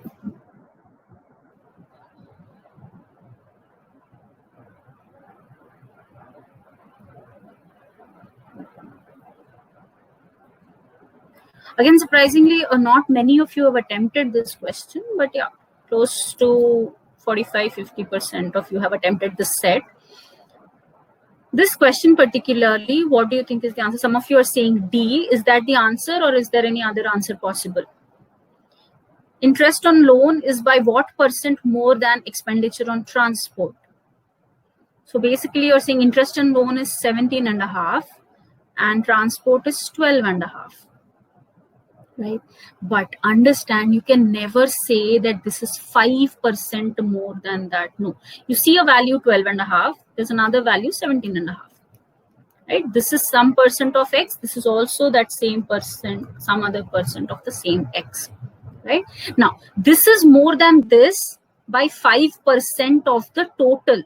Again, surprisingly, not many of you have attempted this question, but yeah, close to 45-50% of you have attempted this set. This question particularly, what do you think is the answer? Some of you are saying D. Is that the answer, or is there any other answer possible? Interest on loan is by what percent more than expenditure on transport? So basically, you're saying interest on loan is 17.5 and transport is 12.5. Right? But understand, you can never say that this is 5% more than that. No, you see a value 12.5, there's another value 17.5. Right? This is some percent of X. This is also that same percent, some other percent of the same X. Right? Now, this is more than this by 5% of the total.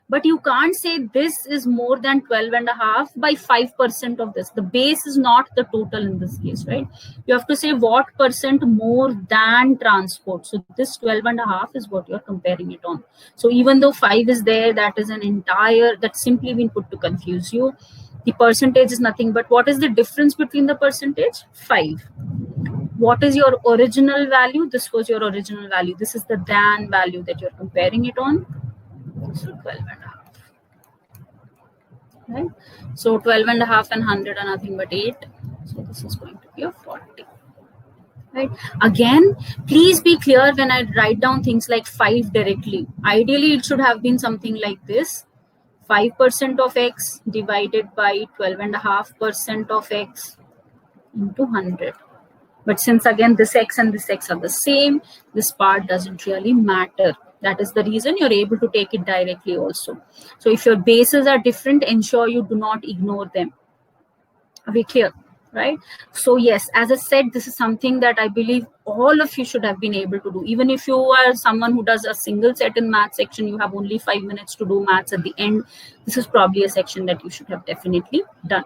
But you can't say this is more than 12.5 by 5% of this. The base is not the total in this case, right? You have to say what percent more than transport. So this 12.5 is what you're comparing it on. So even though 5 is there, that is an entire, that's simply been put to confuse you. The percentage is nothing, but what is the difference between the percentage? 5. What is your original value? This was your original value. This is the than value that you're comparing it on. So 12.5. Right? So 12.5 and 100 are nothing but 8. So this is going to be a 40. Right? Again, please be clear when I write down things like 5 directly. Ideally, it should have been something like this. 5% of X divided by 12.5% of X into 100. But since again this X and this X are the same, this part doesn't really matter. That is the reason you're able to take it directly also. So if your bases are different, ensure you do not ignore them. Are we clear? Right? So yes, as I said, this is something that I believe all of you should have been able to do. Even if you are someone who does a single set in math section, you have only 5 minutes to do maths at the end. This is probably a section that you should have definitely done.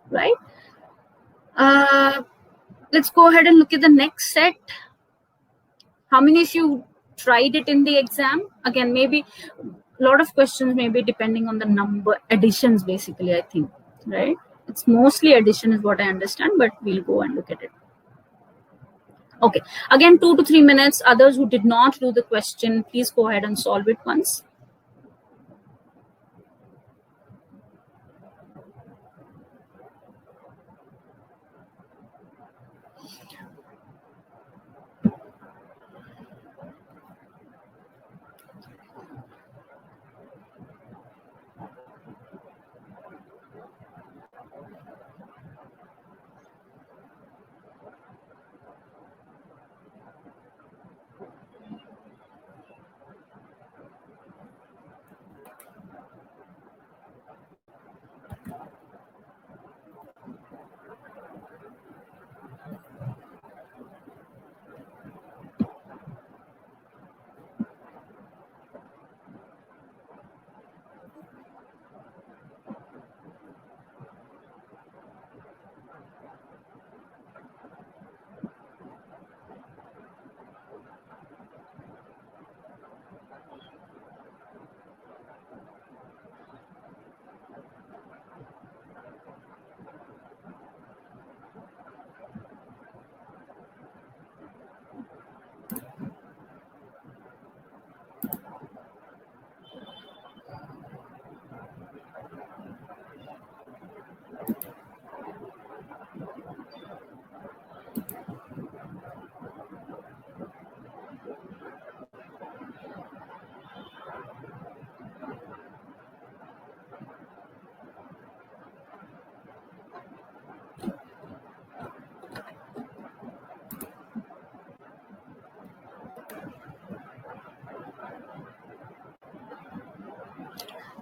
Right? Let's go ahead and look at the next set. How many of you tried it in the exam? Again, maybe a lot of questions may be depending on the number additions, basically, I think, right? It's mostly addition is what I understand, but we'll go and look at it. Okay, again, 2 to 3 minutes. Others who did not do the question, please go ahead and solve it once.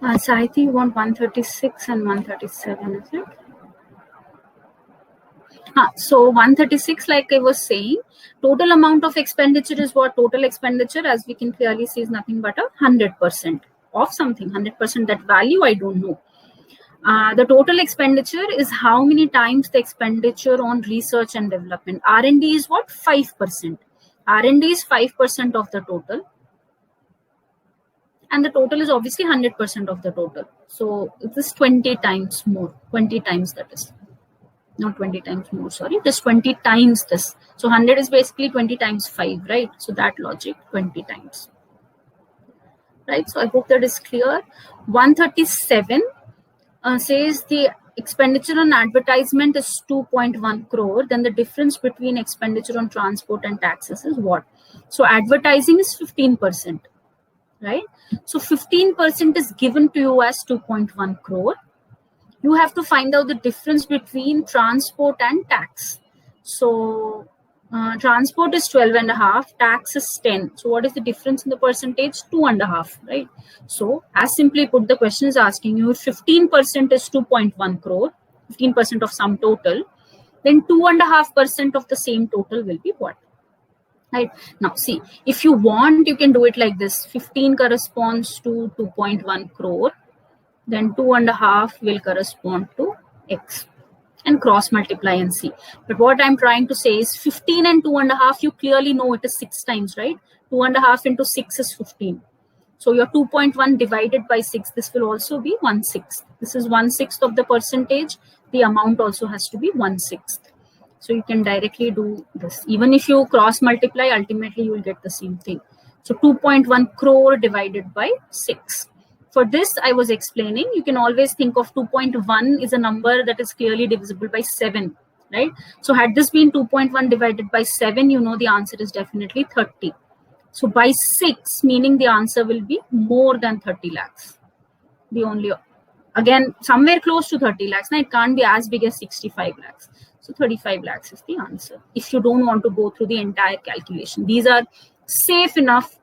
Saiti, you want 136 and 137, is it? So 136, like I was saying, total amount of expenditure is what? Total expenditure, as we can clearly see, is nothing but 100% of something. 100%, that value I don't know. The total expenditure is how many times the expenditure on research and development. R&D is what? 5%. R&D is 5% of the total. And the total is obviously 100% of the total. So it is 20 times more. 20 times, that is. Not 20 times more, sorry. Just 20 times this. So 100 is basically 20 times 5, right? So that logic, 20 times. Right? So I hope that is clear. 137 says the expenditure on advertisement is 2.1 crore. Then the difference between expenditure on transport and taxes is what? So advertising is 15%. Right? So 15% is given to you as 2.1 crore. You have to find out the difference between transport and tax. So transport is 12.5, tax is 10. So what is the difference in the percentage? 2.5, right? So as simply put, the question is asking you if 15% is 2.1 crore, 15% of some total, then 2.5% of the same total will be what? Right. Now see, if you want, you can do it like this. 15 corresponds to 2.1 crore, then 2.5 will correspond to X, and cross multiply and see. But what I'm trying to say is 15 and 2.5, you clearly know it is 6 times, right? 2.5 into 6 is 15. So your 2.1 divided by 6, this will also be 1/6. This is 1/6 of the percentage. The amount also has to be 1/6. So you can directly do this. Even if you cross multiply, ultimately you will get the same thing. So 2.1 crore divided by 6. For this, I was explaining, you can always think of 2.1 is a number that is clearly divisible by 7, right? So had this been 2.1 divided by 7, you know the answer is definitely 30. So by 6, meaning the answer will be more than 30 lakhs. The only, again, somewhere close to 30 lakhs. Now it can't be as big as 65 lakhs. So 35 lakhs is the answer. If you don't want to go through the entire calculation, these are safe enough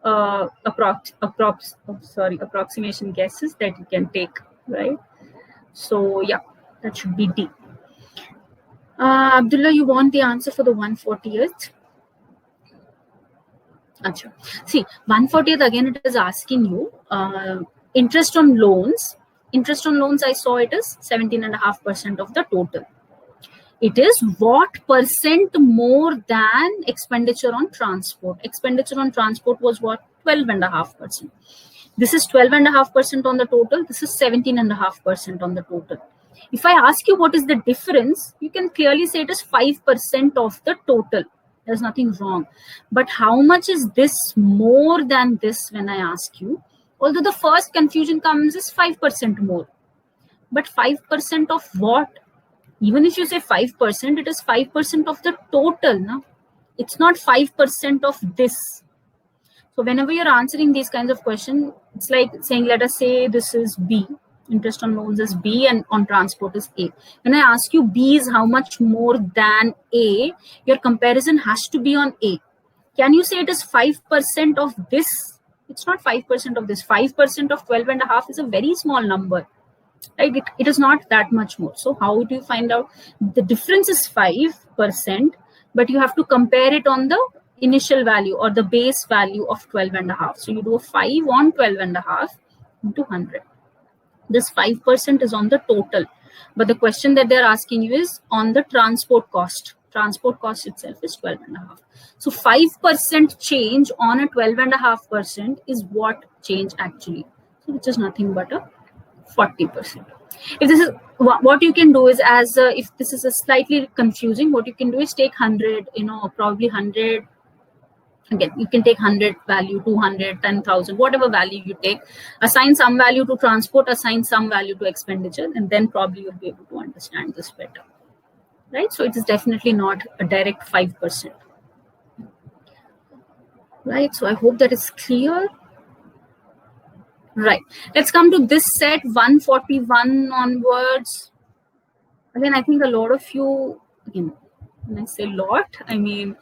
approximation guesses that you can take, right? So yeah, that should be D. Abdullah, you want the answer for the 140th? Achha. See, 140th, again, it is asking you interest on loans. Interest on loans, I saw it is 17.5% of the total. It is what percent more than expenditure on transport? Expenditure on transport was what? 12.5%. This is 12.5% on the total. This is 17.5% on the total. If I ask you what is the difference, you can clearly say it is 5% of the total. There's nothing wrong. But how much is this more than this when I ask you? Although the first confusion comes is 5% more. But 5% of what? Even if you say 5%, it is 5% of the total. No? It's not 5% of this. So whenever you're answering these kinds of questions, it's like saying, let us say this is B. Interest on loans is B and on transport is A. When I ask you B is how much more than A, your comparison has to be on A. Can you say it is 5% of this? It's not 5% of this. 5% of 12.5 is a very small number. Right? It is not that much more. So how do you find out? The difference is 5%, but you have to compare it on the initial value or the base value of 12.5. So you do a 5 on 12.5 into 100. This 5% is on the total. But the question that they're asking you is on the transport cost. Transport cost itself is 12.5. So 5% change on a 12.5% is what change actually. So which is nothing but a 40%. If this is what you can do is, as if this is a slightly confusing, what you can do is take 100, probably 100. Again, you can take 100 value, 200, 10,000, whatever value you take, assign some value to transport, assign some value to expenditure, and then probably you'll be able to understand this better. Right? So it is definitely not a direct 5%. Right? So I hope that is clear. Right. Let's come to this set, 141 onwards. Again, I think a lot of you, again, when I say lot, I mean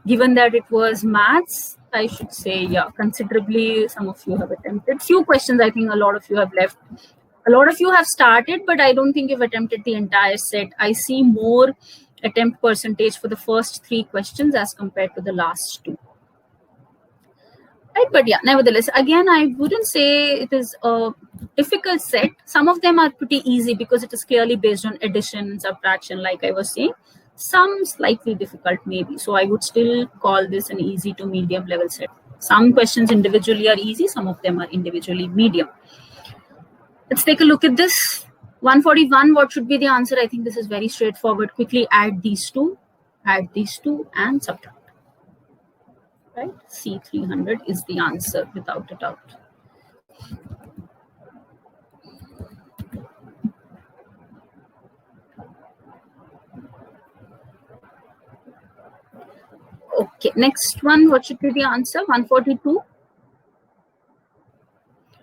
given that it was maths, I should say, yeah, considerably some of you have attempted. Few questions, I think a lot of you have left. A lot of you have started, but I don't think you've attempted the entire set. I see more attempt percentage for the first 3 questions as compared to the last 2. Right, but yeah, nevertheless, again, I wouldn't say it is a difficult set. Some of them are pretty easy because it is clearly based on addition and subtraction, like I was saying. Some slightly difficult, maybe. So I would still call this an easy to medium level set. Some questions individually are easy, some of them are individually medium. Let's take a look at this. 141, what should be the answer? I think this is very straightforward. Quickly add these two, and subtract. Right? C300 is the answer without a doubt. Okay, next one, what should be the answer? 142.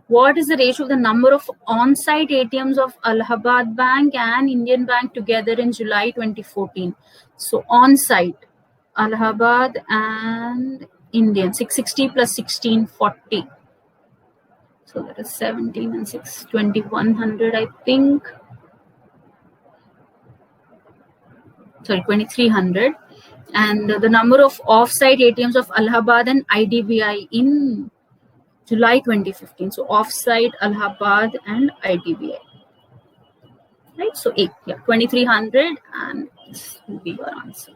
What is the ratio of the number of on-site ATMs of Allahabad Bank and Indian Bank together in July 2014? So on-site, Allahabad and Indian, 660 plus 1640. So that is 17 and 6, 2100, I think. Sorry, 2300. And the number of off-site ATMs of Allahabad and IDBI in July 2015. So off-site, Allahabad and IDBI. Right, so 8, yeah, 2300, and this will be your answer.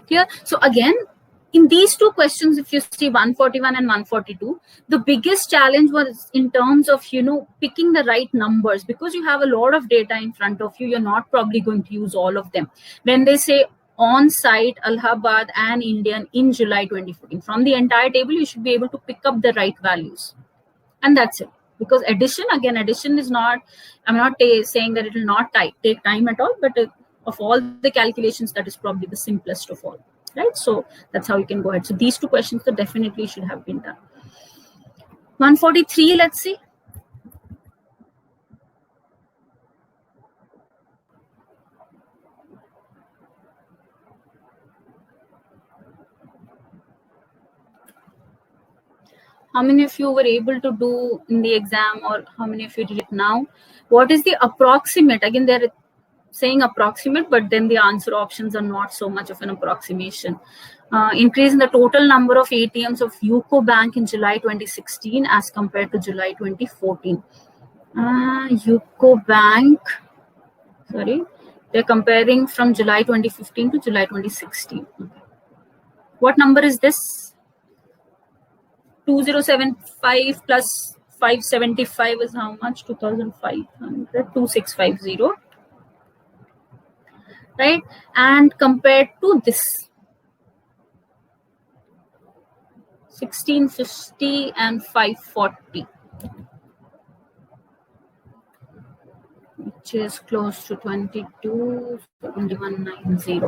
Clear? So again, in these 2 questions, if you see 141 and 142, the biggest challenge was in terms of, picking the right numbers, because you have a lot of data in front of you. You're not probably going to use all of them. When they say on-site, Allahabad and Indian in July 2014, from the entire table, you should be able to pick up the right values. And that's it. Because addition is not, I'm not saying that it will not take time at all, but of all the calculations, that is probably the simplest of all. Right, so that's how you can go ahead. So these 2 questions that definitely should have been done. 143, let's see. How many of you were able to do in the exam, or how many of you did it now? What is the approximate? Again, they're saying approximate, but then the answer options are not so much of an approximation. Increase in the total number of ATMs of UCO Bank in July 2016 as compared to July 2014. UCO Bank, sorry, they're comparing from July 2015 to July 2016. What number is this? 2075 plus 575 is how much? 2500, 2650. Right, and compared to this 1650 and 540, which is close to 2190.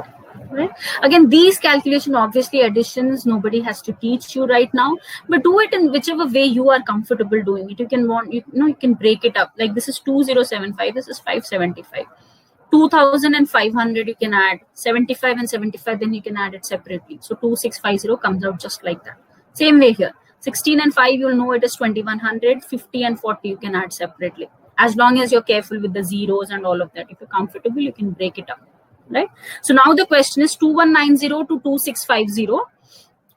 Right, again, these calculations, obviously additions, nobody has to teach you right now, but do it in whichever way you are comfortable doing it. You can break it up, like this is 2075, this is 575. 2500 you can add 75 and 75, then you can add it separately. So 2650 comes out just like that. Same way here, 16 and 5, you'll know it is 2100. 50 and 40 you can add separately, as long as you're careful with the zeros and all of that. If you're comfortable, you can break it up. Right, so now the question is 2190 to 2650.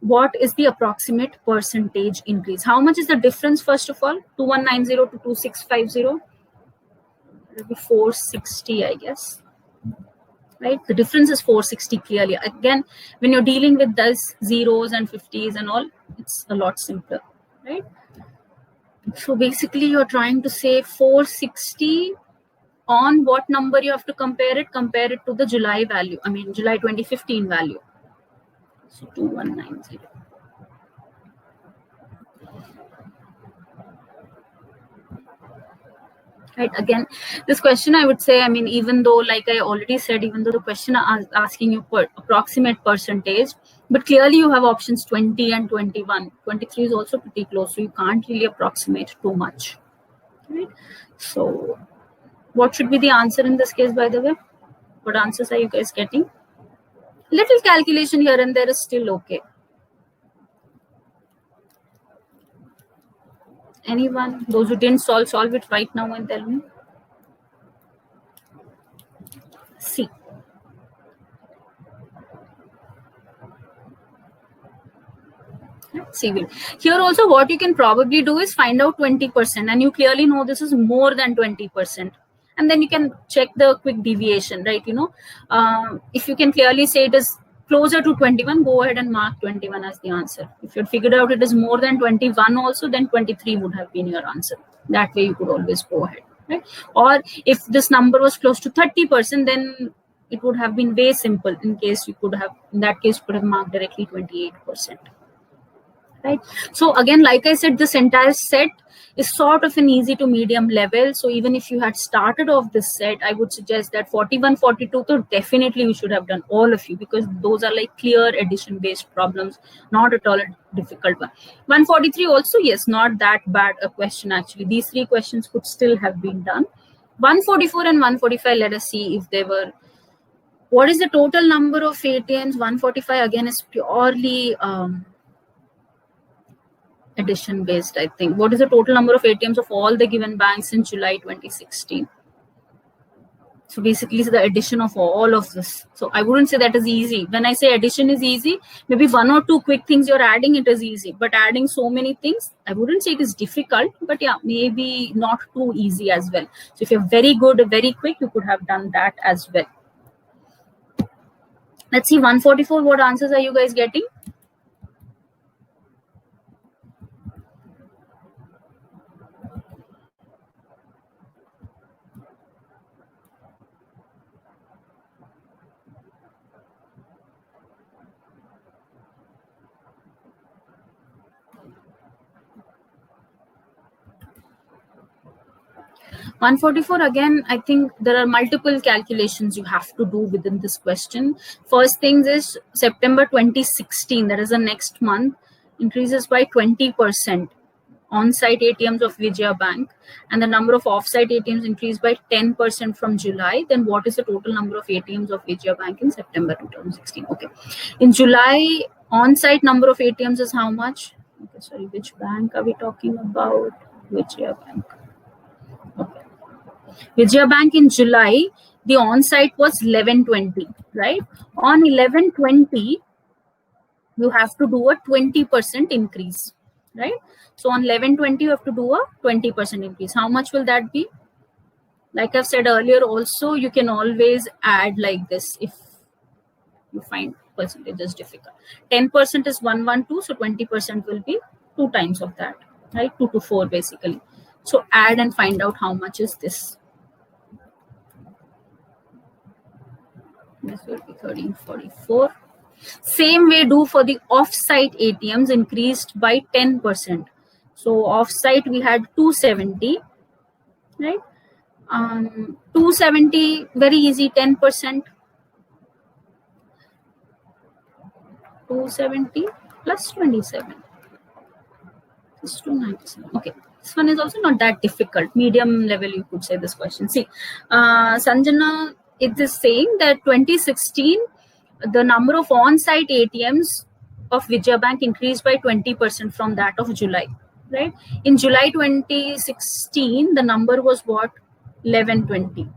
What is the approximate percentage increase? How much is the difference? First of all, 2190 to 2650, it will be 460, I guess. Right, the difference is 460 clearly. Again, when you're dealing with those zeros and 50s and all, it's a lot simpler. Right, so basically you're trying to say 460 on what number you have to compare it to the July value, July 2015 value. So 2190. Right, again, this question, I would say, even though, like I already said, even though the question is asking you for approximate percentage, but clearly you have options 20 and 21. 23 is also pretty close, so you can't really approximate too much. Right, so what should be the answer in this case, by the way? What answers are you guys getting? Little calculation here and there is still okay. Anyone? Those who didn't solve it right now and tell me. See. Civil. Here also what you can probably do is find out 20%, and you clearly know this is more than 20%. And then you can check the quick deviation, right? If you can clearly say it is closer to 21, go ahead and mark 21 as the answer. If you had figured out it is more than 21 also, then 23 would have been your answer. That way you could always go ahead, right? Or if this number was close to 30%, then it would have been way simple. In that case, you could have marked directly 28%. Right. So again, like I said, this entire set is sort of an easy to medium level. So even if you had started off this set, I would suggest that 41, 42, so definitely you should have done all of you, because those are like clear addition based problems, not at all a difficult one. 143 also, yes, not that bad a question actually. These three questions could still have been done. 144 and 145, let us see if they were. What is the total number of ATMs? 145 again is purely addition based, I think. What is the total number of ATMs of all the given banks in July 2016? So basically it's the addition of all of this. So I wouldn't say that is easy. When I say addition is easy, maybe one or two quick things you're adding, it is easy. But adding so many things, I wouldn't say it is difficult, but yeah, maybe not too easy as well. So if you're very good, very quick, you could have done that as well. Let's see, 144, what answers are you guys getting? 144, again, I think there are multiple calculations you have to do within this question. First thing is September 2016, that is the next month, increases by 20%. On-site ATMs of Vijaya Bank, and the number of off-site ATMs increased by 10% from July. Then what is the total number of ATMs of Vijaya Bank in September 2016? Okay. In July, on-site number of ATMs is how much? Okay, sorry, which bank are we talking about? Vijaya Bank. Okay. Vijaya Bank in July, the on-site was 1120, right? On 1120, you have to do a 20% increase, right? So on 1120, you have to do a 20% increase. How much will that be? Like I've said earlier, also, you can always add like this if you find percentage is difficult. 10% is 112, so 20% will be 2 times of that, right? 2 to 4 basically. So add and find out how much is this. This will be 1344. Same way do for the off-site ATMs, increased by 10%. So off-site we had 270, right? 270, very easy, 10%. 270 plus 27 is 297. Okay, this one is also not that difficult. Medium level, you could say this question. See, Sanjana, it is saying that 2016, the number of on-site ATMs of Vijaya Bank increased by 20% from that of July, right? In July 2016, the number was what? 1120.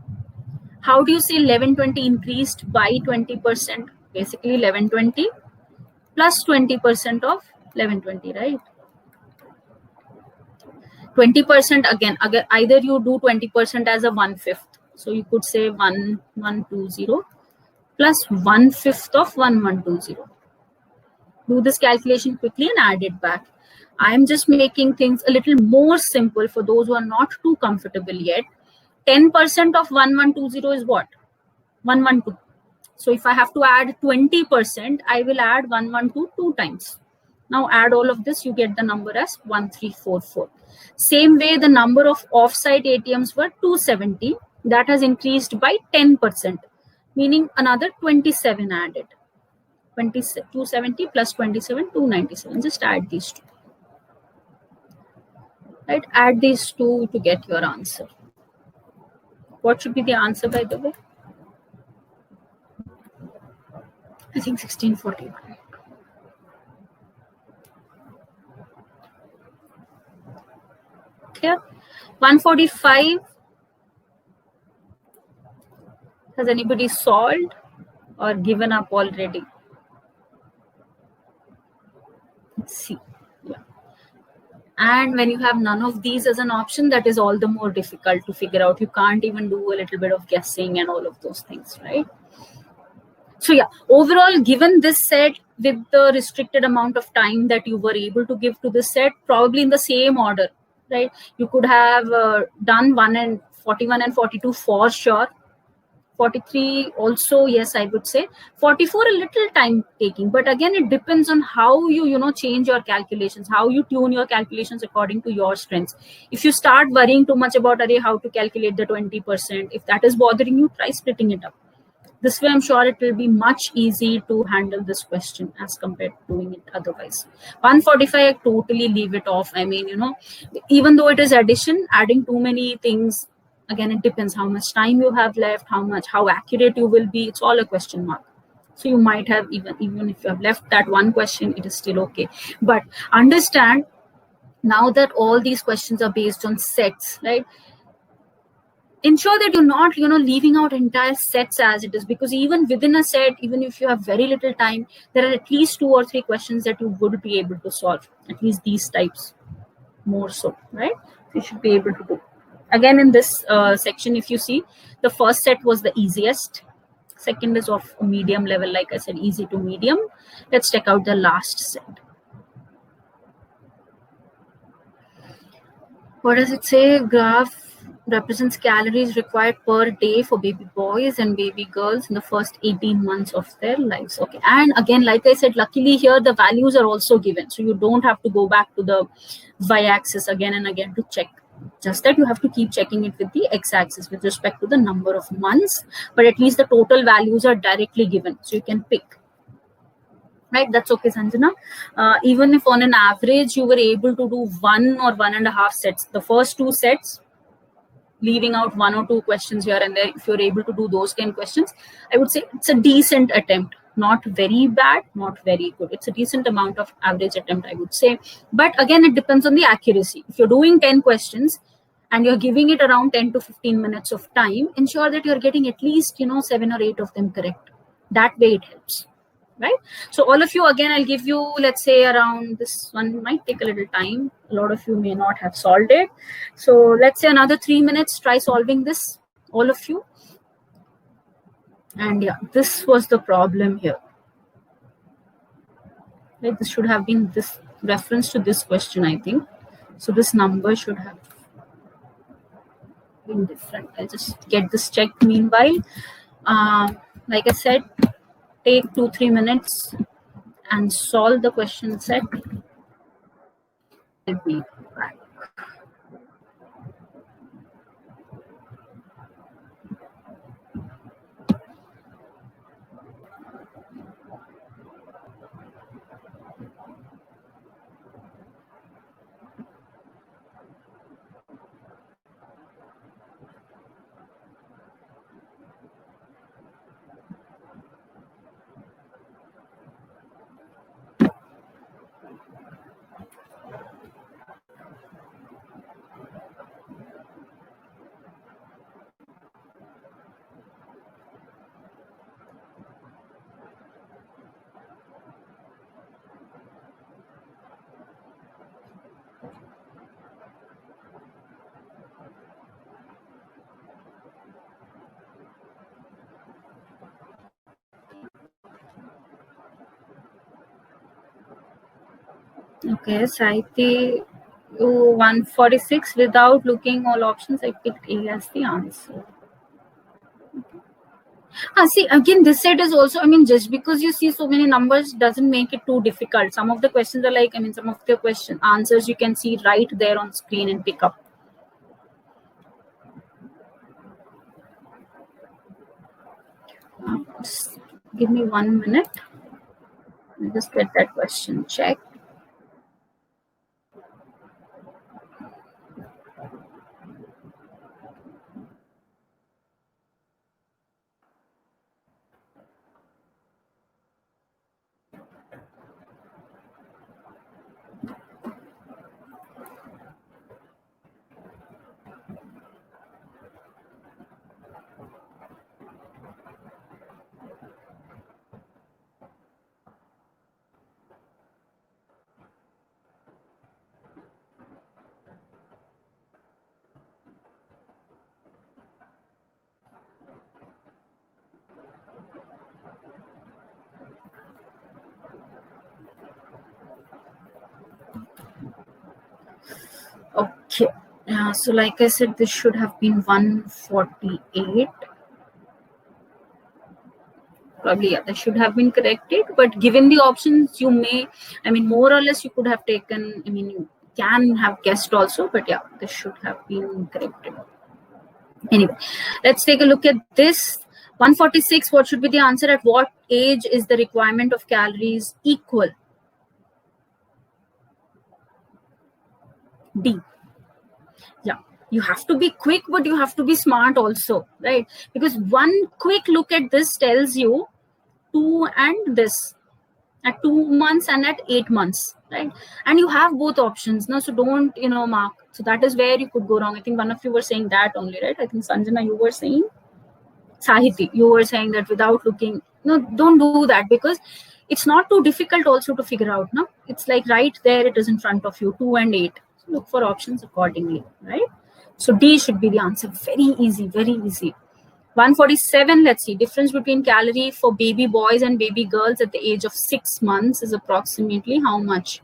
How do you say 1120 increased by 20%? Basically 1120 plus 20% of 1120, right? 20% again, either you do 20% as a 1/5. So you could say 1120 plus 1/5 of 1120. Do this calculation quickly and add it back. I'm just making things a little more simple for those who are not too comfortable yet. 10% of 1120 is what? 112. So if I have to add 20%, I will add 112 2 times. Now add all of this, you get the number as 1344. Same way, the number of off-site ATMs were 270. That has increased by 10%, meaning another 27 added. 270 plus 27, 297. Just add these two. Right? Add these two to get your answer. What should be the answer, by the way? I think 1641. Clear? 145. Has anybody solved or given up already? Let's see. Yeah. And when you have none of these as an option, that is all the more difficult to figure out. You can't even do a little bit of guessing and all of those things, right? So yeah, overall, given this set with the restricted amount of time that you were able to give to this set, probably in the same order, right? You could have done 41 and 42 for sure. 43 also, yes, I would say. 44 a little time taking, but again, it depends on how you change your calculations, how you tune your calculations according to your strengths. If you start worrying too much about how to calculate the 20%, if that is bothering you, try splitting it up. This way, I'm sure it will be much easy to handle this question as compared to doing it otherwise. 145, I totally leave it off. I mean, even though it is addition, adding too many things, again, it depends how much time you have left, how accurate you will be. It's all a question mark. So you might have, even if you have left that one question, it is still okay. But understand, now that all these questions are based on sets, right? Ensure that you're not leaving out entire sets as it is, because even within a set, even if you have very little time, there are at least 2 or 3 questions that you would be able to solve, at least these types, more so, right? You should be able to do. Again, in this section, if you see, the first set was the easiest, second is of a medium level, like I said, easy to medium. Let's check out the last set. What does it say? Graph represents calories required per day for baby boys and baby girls in the first 18 months of their lives. Okay. And again, like I said, luckily here the values are also given. So you don't have to go back to the y-axis again and again to check. Just that you have to keep checking it with the x-axis with respect to the number of months. But at least the total values are directly given. So you can pick. Right, that's okay, Sanjana. Even if on an average you were able to do 1 or 1.5 sets, the first 2 sets, leaving out 1 or 2 questions here and there, if you're able to do those 10 questions, I would say it's a decent attempt. Not very bad, not very good. It's a decent amount of average attempt, I would say. But again, it depends on the accuracy. If you're doing 10 questions and you're giving it around 10 to 15 minutes of time, ensure that you're getting at least 7 or 8 of them correct. That way it helps. Right? So all of you, again, I'll give you, let's say, around, this one might take a little time. A lot of you may not have solved it. So let's say another 3 minutes, try solving this, all of you. And yeah, this was the problem here. Right? This should have been this reference to this question, I think. So this number should have been different. I'll just get this checked meanwhile. Like I said, take 2-3 minutes and solve the question set. I'll be back. Okay, Saiti 146, without looking all options, I picked A as the answer. See, again, this set is also, I mean, just because you see so many numbers doesn't make it too difficult. Some of the questions are like, I mean, some of the question answers you can see right there on screen and pick up. Just give me 1 minute. I'll just get that question checked. Okay. So like I said, this should have been 148. Probably, yeah, that should have been corrected. But given the options, you may, I mean, more or less, you could have taken, I mean, you can have guessed also, but yeah, this should have been corrected. Anyway, let's take a look at this. 146, what should be the answer? At what age is the requirement of calories equal? D. Yeah, you have to be quick, but you have to be smart also, right? Because one quick look at this tells you 2 and this at 2 months and at 8 months, right? And you have both options now, so don't mark. So that is where you could go wrong. I think one of you were saying that only, right? I think Sanjana, you were saying, Sahiti, you were saying that without looking. No, don't do that, because it's not too difficult also to figure out. No, it's like right there, it is in front of you, 2 and 8. So look for options accordingly, right? So D should be the answer. Very easy, very easy. 147, let's see, difference between calorie for baby boys and baby girls at the age of 6 months is approximately how much?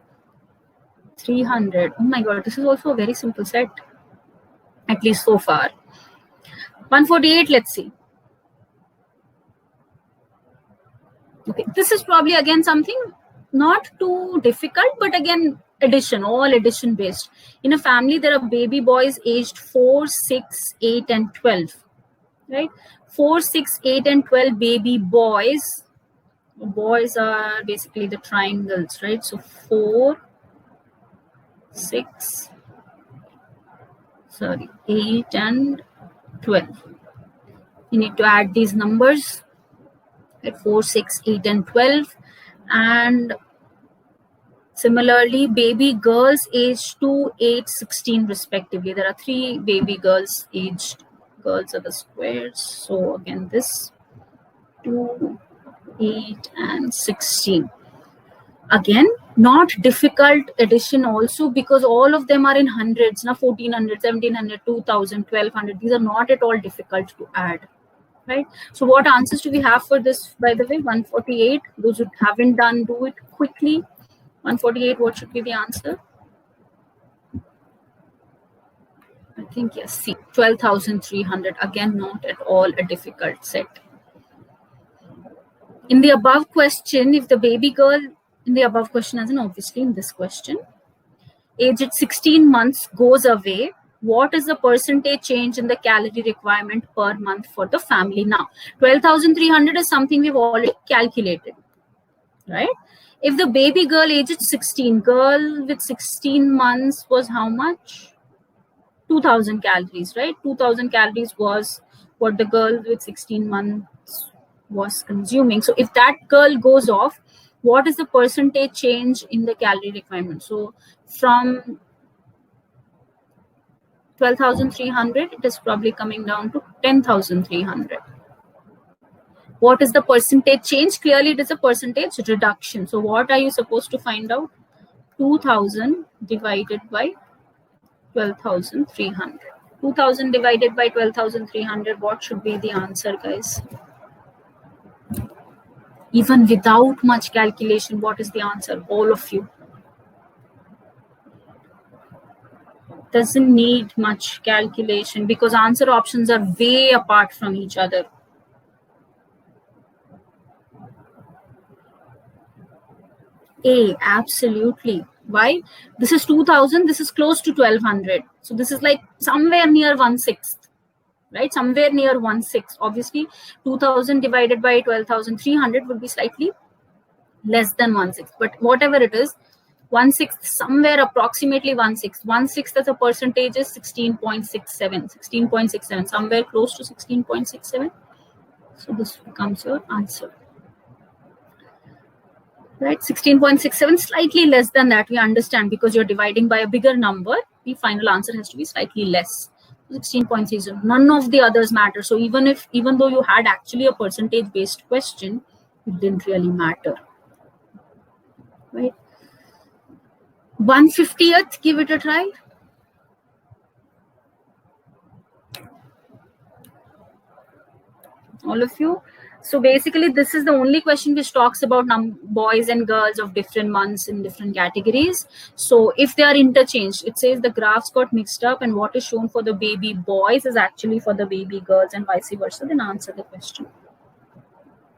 300. Oh my god, this is also a very simple set, at least so far. 148, let's see. Okay, this is probably again something not too difficult, but again, addition, all addition based. In a family, there are baby boys aged 4, 6, 8, and 12, right? 4, 6, 8, and 12 baby boys. Boys are basically the triangles, right? So 4, 6, 8, and 12. You need to add these numbers at 4, 6, 8, and 12. And similarly, baby girls aged 2, 8, 16 respectively. There are 3 baby girls aged. Girls are the squares. So again, this 2, 8, and 16. Again, not difficult addition also, because all of them are in hundreds. Now 1400, 1700, 2000, 1200. These are not at all difficult to add, right? So what answers do we have for this, by the way? 148. Those who haven't done, do it quickly. 148, what should be the answer? I think yes, C, 12,300. Again, not at all a difficult set. In the above question, if the baby girl, in the above question as in obviously in this question, age at 16 months goes away, what is the percentage change in the calorie requirement per month for the family? Now, 12,300 is something we've already calculated, right? If the baby girl aged 16, girl with 16 months was how much? 2,000 calories, right? 2,000 calories was what the girl with 16 months was consuming. So if that girl goes off, what is the percentage change in the calorie requirement? So from 12,300, it is probably coming down to 10,300. What is the percentage change? Clearly, it is a percentage reduction. So what are you supposed to find out? 2,000 divided by 12,300. 2,000 divided by 12,300. What should be the answer, guys? Even without much calculation, what is the answer? All of you. Doesn't need much calculation, because answer options are way apart from each other. A, absolutely. Why? This is 2,000, this is close to 1,200. So this is like somewhere near 1/6, right? Somewhere near 1/6. Obviously, 2,000 divided by 12,300 would be slightly less than 1/6. But whatever it is, 1/6, somewhere approximately 1/6. 1/6 as a percentage is 16.67. 16.67, somewhere close to 16.67. So this becomes your answer. Right, 16.67, slightly less than that, we understand, because you're dividing by a bigger number. The final answer has to be slightly less. 16.60. None of the others matter. So even though you had actually a percentage based question, it didn't really matter. Right. 150th, give it a try. All of you. So basically, this is the only question which talks about boys and girls of different months in different categories. So if they are interchanged, it says the graphs got mixed up and what is shown for the baby boys is actually for the baby girls and vice versa, then answer the question.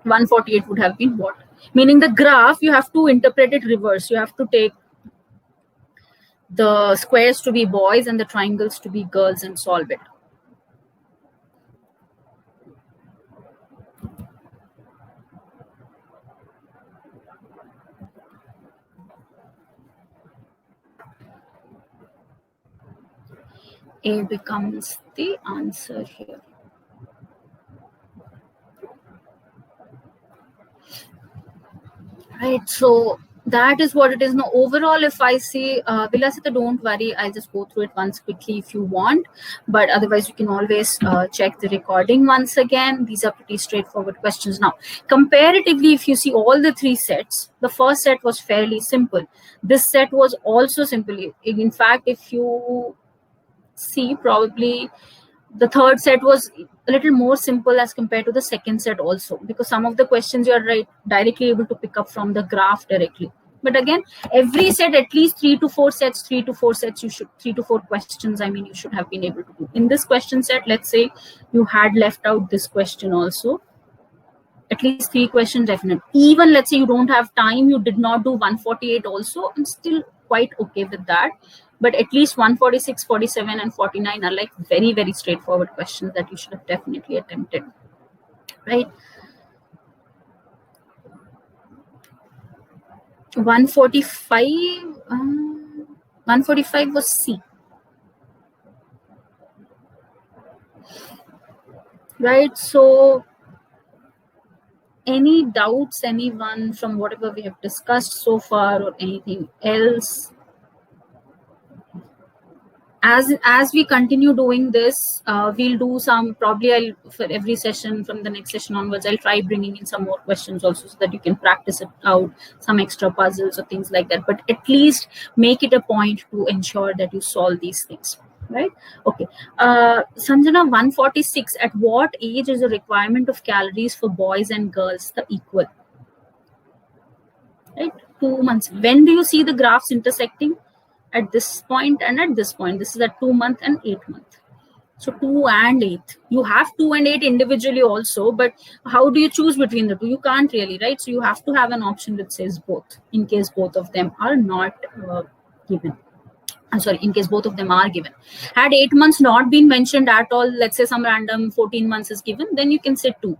148 would have been what? Meaning the graph, you have to interpret it reverse. You have to take the squares to be boys and the triangles to be girls and solve it. A becomes the answer here. Right, so that is what it is. Now, overall, if I say, Vilasita, don't worry, I'll just go through it once quickly if you want. But otherwise, you can always check the recording once again. These are pretty straightforward questions. Now, comparatively, if you see all the three sets, the first set was fairly simple. This set was also simple. In fact, if you see, probably the third set was a little more simple as compared to the second set also, because some of the questions you are directly able to pick up from the graph directly. But again, every set, at least 3 to 4 sets, 3 to 4 sets, 3 to 4 questions, I mean, you should have been able to do. In this question set, let's say you had left out this question also, at least 3 questions definite. Even let's say you don't have time, you did not do 148 also, I'm still quite okay with that. But at least 146, 47, and 49 are like very, very straightforward questions that you should have definitely attempted, right? 145 was C, right? So any doubts, anyone, from whatever we have discussed so far or anything else? As we continue doing this, we'll do some, probably I'll, for every session from the next session onwards, I'll try bringing in some more questions also so that you can practice it out, some extra puzzles or things like that. But at least make it a point to ensure that you solve these things, right? Okay. Sanjana, 146, at what age is the requirement of calories for boys and girls the equal? Right, 2 months. When do you see the graphs intersecting? At this point and at this point. This is at 2 month and 8 month. So 2 and 8. You have 2 and 8 individually also, but how do you choose between the two? You can't really, right? So you have to have an option that says both, in case both of them are not given. I'm sorry, in case both of them are given. Had 8 months not been mentioned at all, let's say some random 14 months is given, then you can say 2.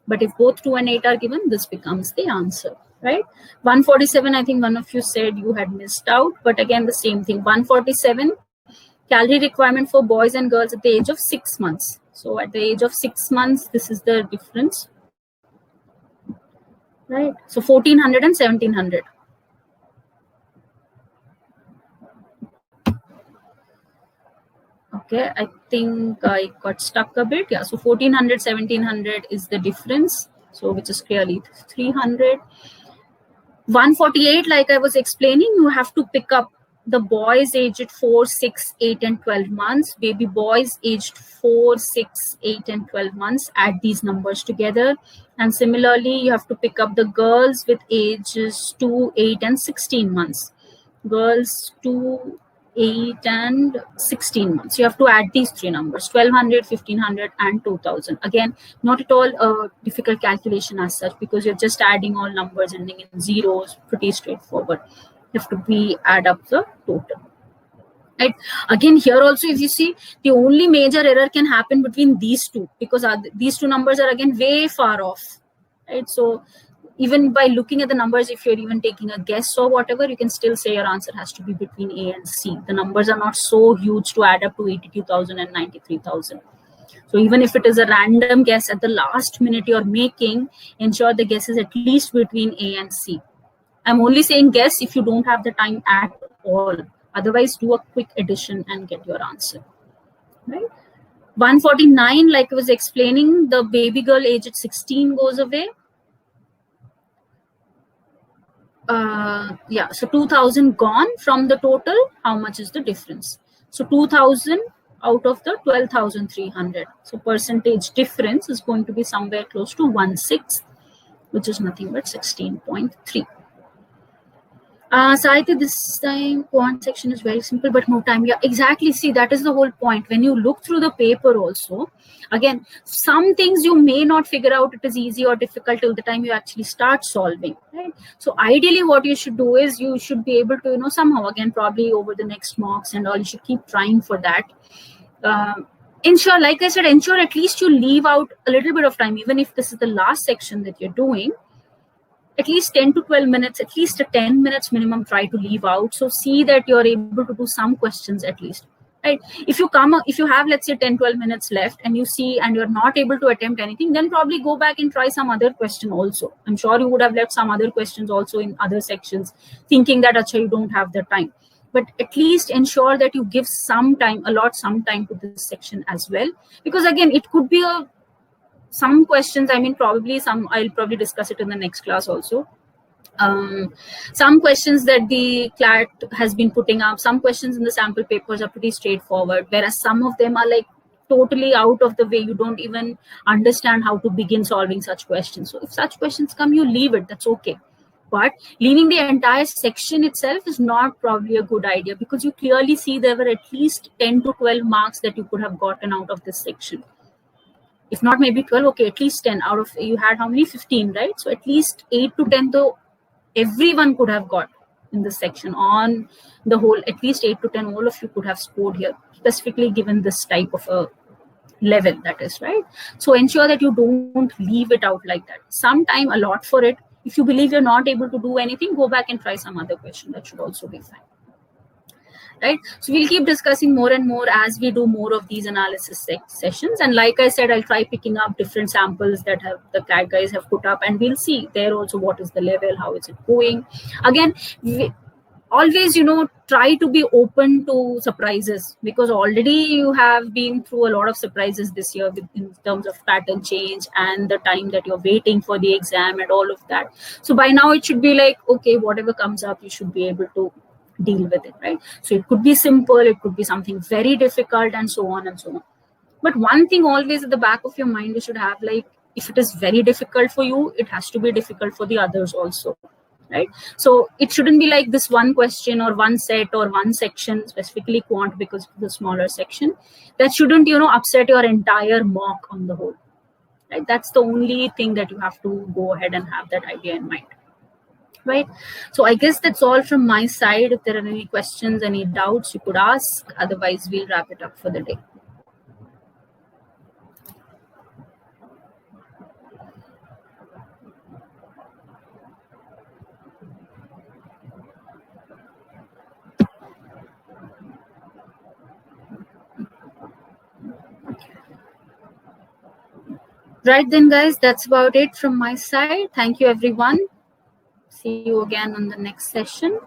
But if both 2 and 8 are given, this becomes the answer, right? 147, I think one of you said you had missed out, but again, the same thing. 147, calorie requirement for boys and girls at the age of 6 months. So at the age of 6 months, this is the difference, right? So 1400 and 1700. Okay, I think I got stuck a bit. Yeah, so 1400, 1700 is the difference. So which is clearly 300. 148, like I was explaining, you have to pick up the boys aged 4, 6, 8, and 12 months. Baby boys aged 4, 6, 8, and 12 months. Add these numbers together. And similarly, you have to pick up the girls with ages 2, 8, and 16 months. Girls 2, 8, and 16 months. You have to add these 3 numbers, 1200, 1500, and 2000. Again, not at all a difficult calculation as such, because you're just adding all numbers ending in zeros, pretty straightforward. You have to add up the total. Right. Again, here also, if you see, the only major error can happen between these two, because these two numbers are again way far off. Right. So even by looking at the numbers, if you're even taking a guess or whatever, you can still say your answer has to be between A and C. The numbers are not so huge to add up to 82,000 and 93,000. So even if it is a random guess at the last minute you're making, ensure the guess is at least between A and C. I'm only saying guess if you don't have the time at all. Otherwise, do a quick addition and get your answer. Right? 149, like I was explaining, the baby girl age at 16 goes away. Yeah, so 2000 gone from the total. How much is the difference? So 2000 out of the 12,300. So percentage difference is going to be somewhere close to 1/6, which is nothing but 16.3. Sahitya, this time quant section is very simple, but no time. Yeah, exactly. See, that is the whole point. When you look through the paper also, again, some things you may not figure out it is easy or difficult till the time you actually start solving, right? So ideally what you should do is you should be able to, somehow, again, probably over the next mocks and all, you should keep trying for that. Ensure, like I said, ensure at least you leave out a little bit of time, even if this is the last section that you're doing. At least 10 to 12 minutes, at least a 10 minutes minimum, try to leave out. So see that you're able to do some questions at least, right? If you have, let's say 10-12 minutes left and you see and you're not able to attempt anything, then probably go back and try some other question also. I'm sure you would have left some other questions also in other sections, thinking that actually you don't have the time. But at least ensure that you give some time, allot some time to this section as well, because again, it could be some questions, probably some, I'll probably discuss it in the next class also. Some questions that the CLAT has been putting up, some questions in the sample papers are pretty straightforward, whereas some of them are like totally out of the way. You don't even understand how to begin solving such questions. So if such questions come, you leave it, that's okay. But leaving the entire section itself is not probably a good idea, because you clearly see there were at least 10 to 12 marks that you could have gotten out of this section. If not maybe 12, okay, at least 10 out of, you had how many? 15, right? So at least 8 to 10 though everyone could have got in this section. On the whole, at least 8 to 10 all of you could have scored here, specifically given this type of a level, that is, right? So ensure that you don't leave it out like that. Some time allot for it. If you believe you're not able to do anything, go back and try some other question. That should also be fine. Right? So we'll keep discussing more and more as we do more of these analysis sessions. And like I said, I'll try picking up different samples that have the CLAT guys have put up, and we'll see there also what is the level, how is it going. Again, always, try to be open to surprises, because already you have been through a lot of surprises this year in terms of pattern change and the time that you're waiting for the exam and all of that. So by now it should be like, okay, whatever comes up, you should be able to deal with it, right? So it could be simple, it could be something very difficult, and so on and so on. But one thing always at the back of your mind you should have, like, if it is very difficult for you, it has to be difficult for the others also, right? So it shouldn't be like this one question or one set or one section, specifically quant because of the smaller section, that shouldn't upset your entire mock on the whole, right? That's the only thing that you have to go ahead and have that idea in mind. Right. So I guess that's all from my side. If there are any questions, any doubts, you could ask. Otherwise, we'll wrap it up for the day. Right then, guys, that's about it from my side. Thank you, everyone. See you again on the next session.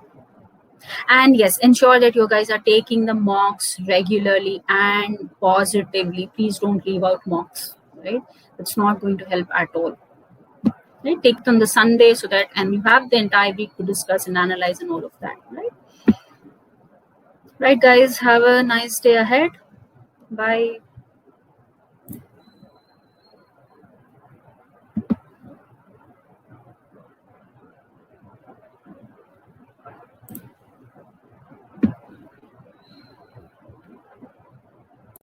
And yes, ensure that you guys are taking the mocks regularly and positively. Please don't leave out mocks, right? It's not going to help at all. Right? Take it on the Sunday so that, and you have the entire week to discuss and analyze and all of that, right? Right, guys, have a nice day ahead. Bye.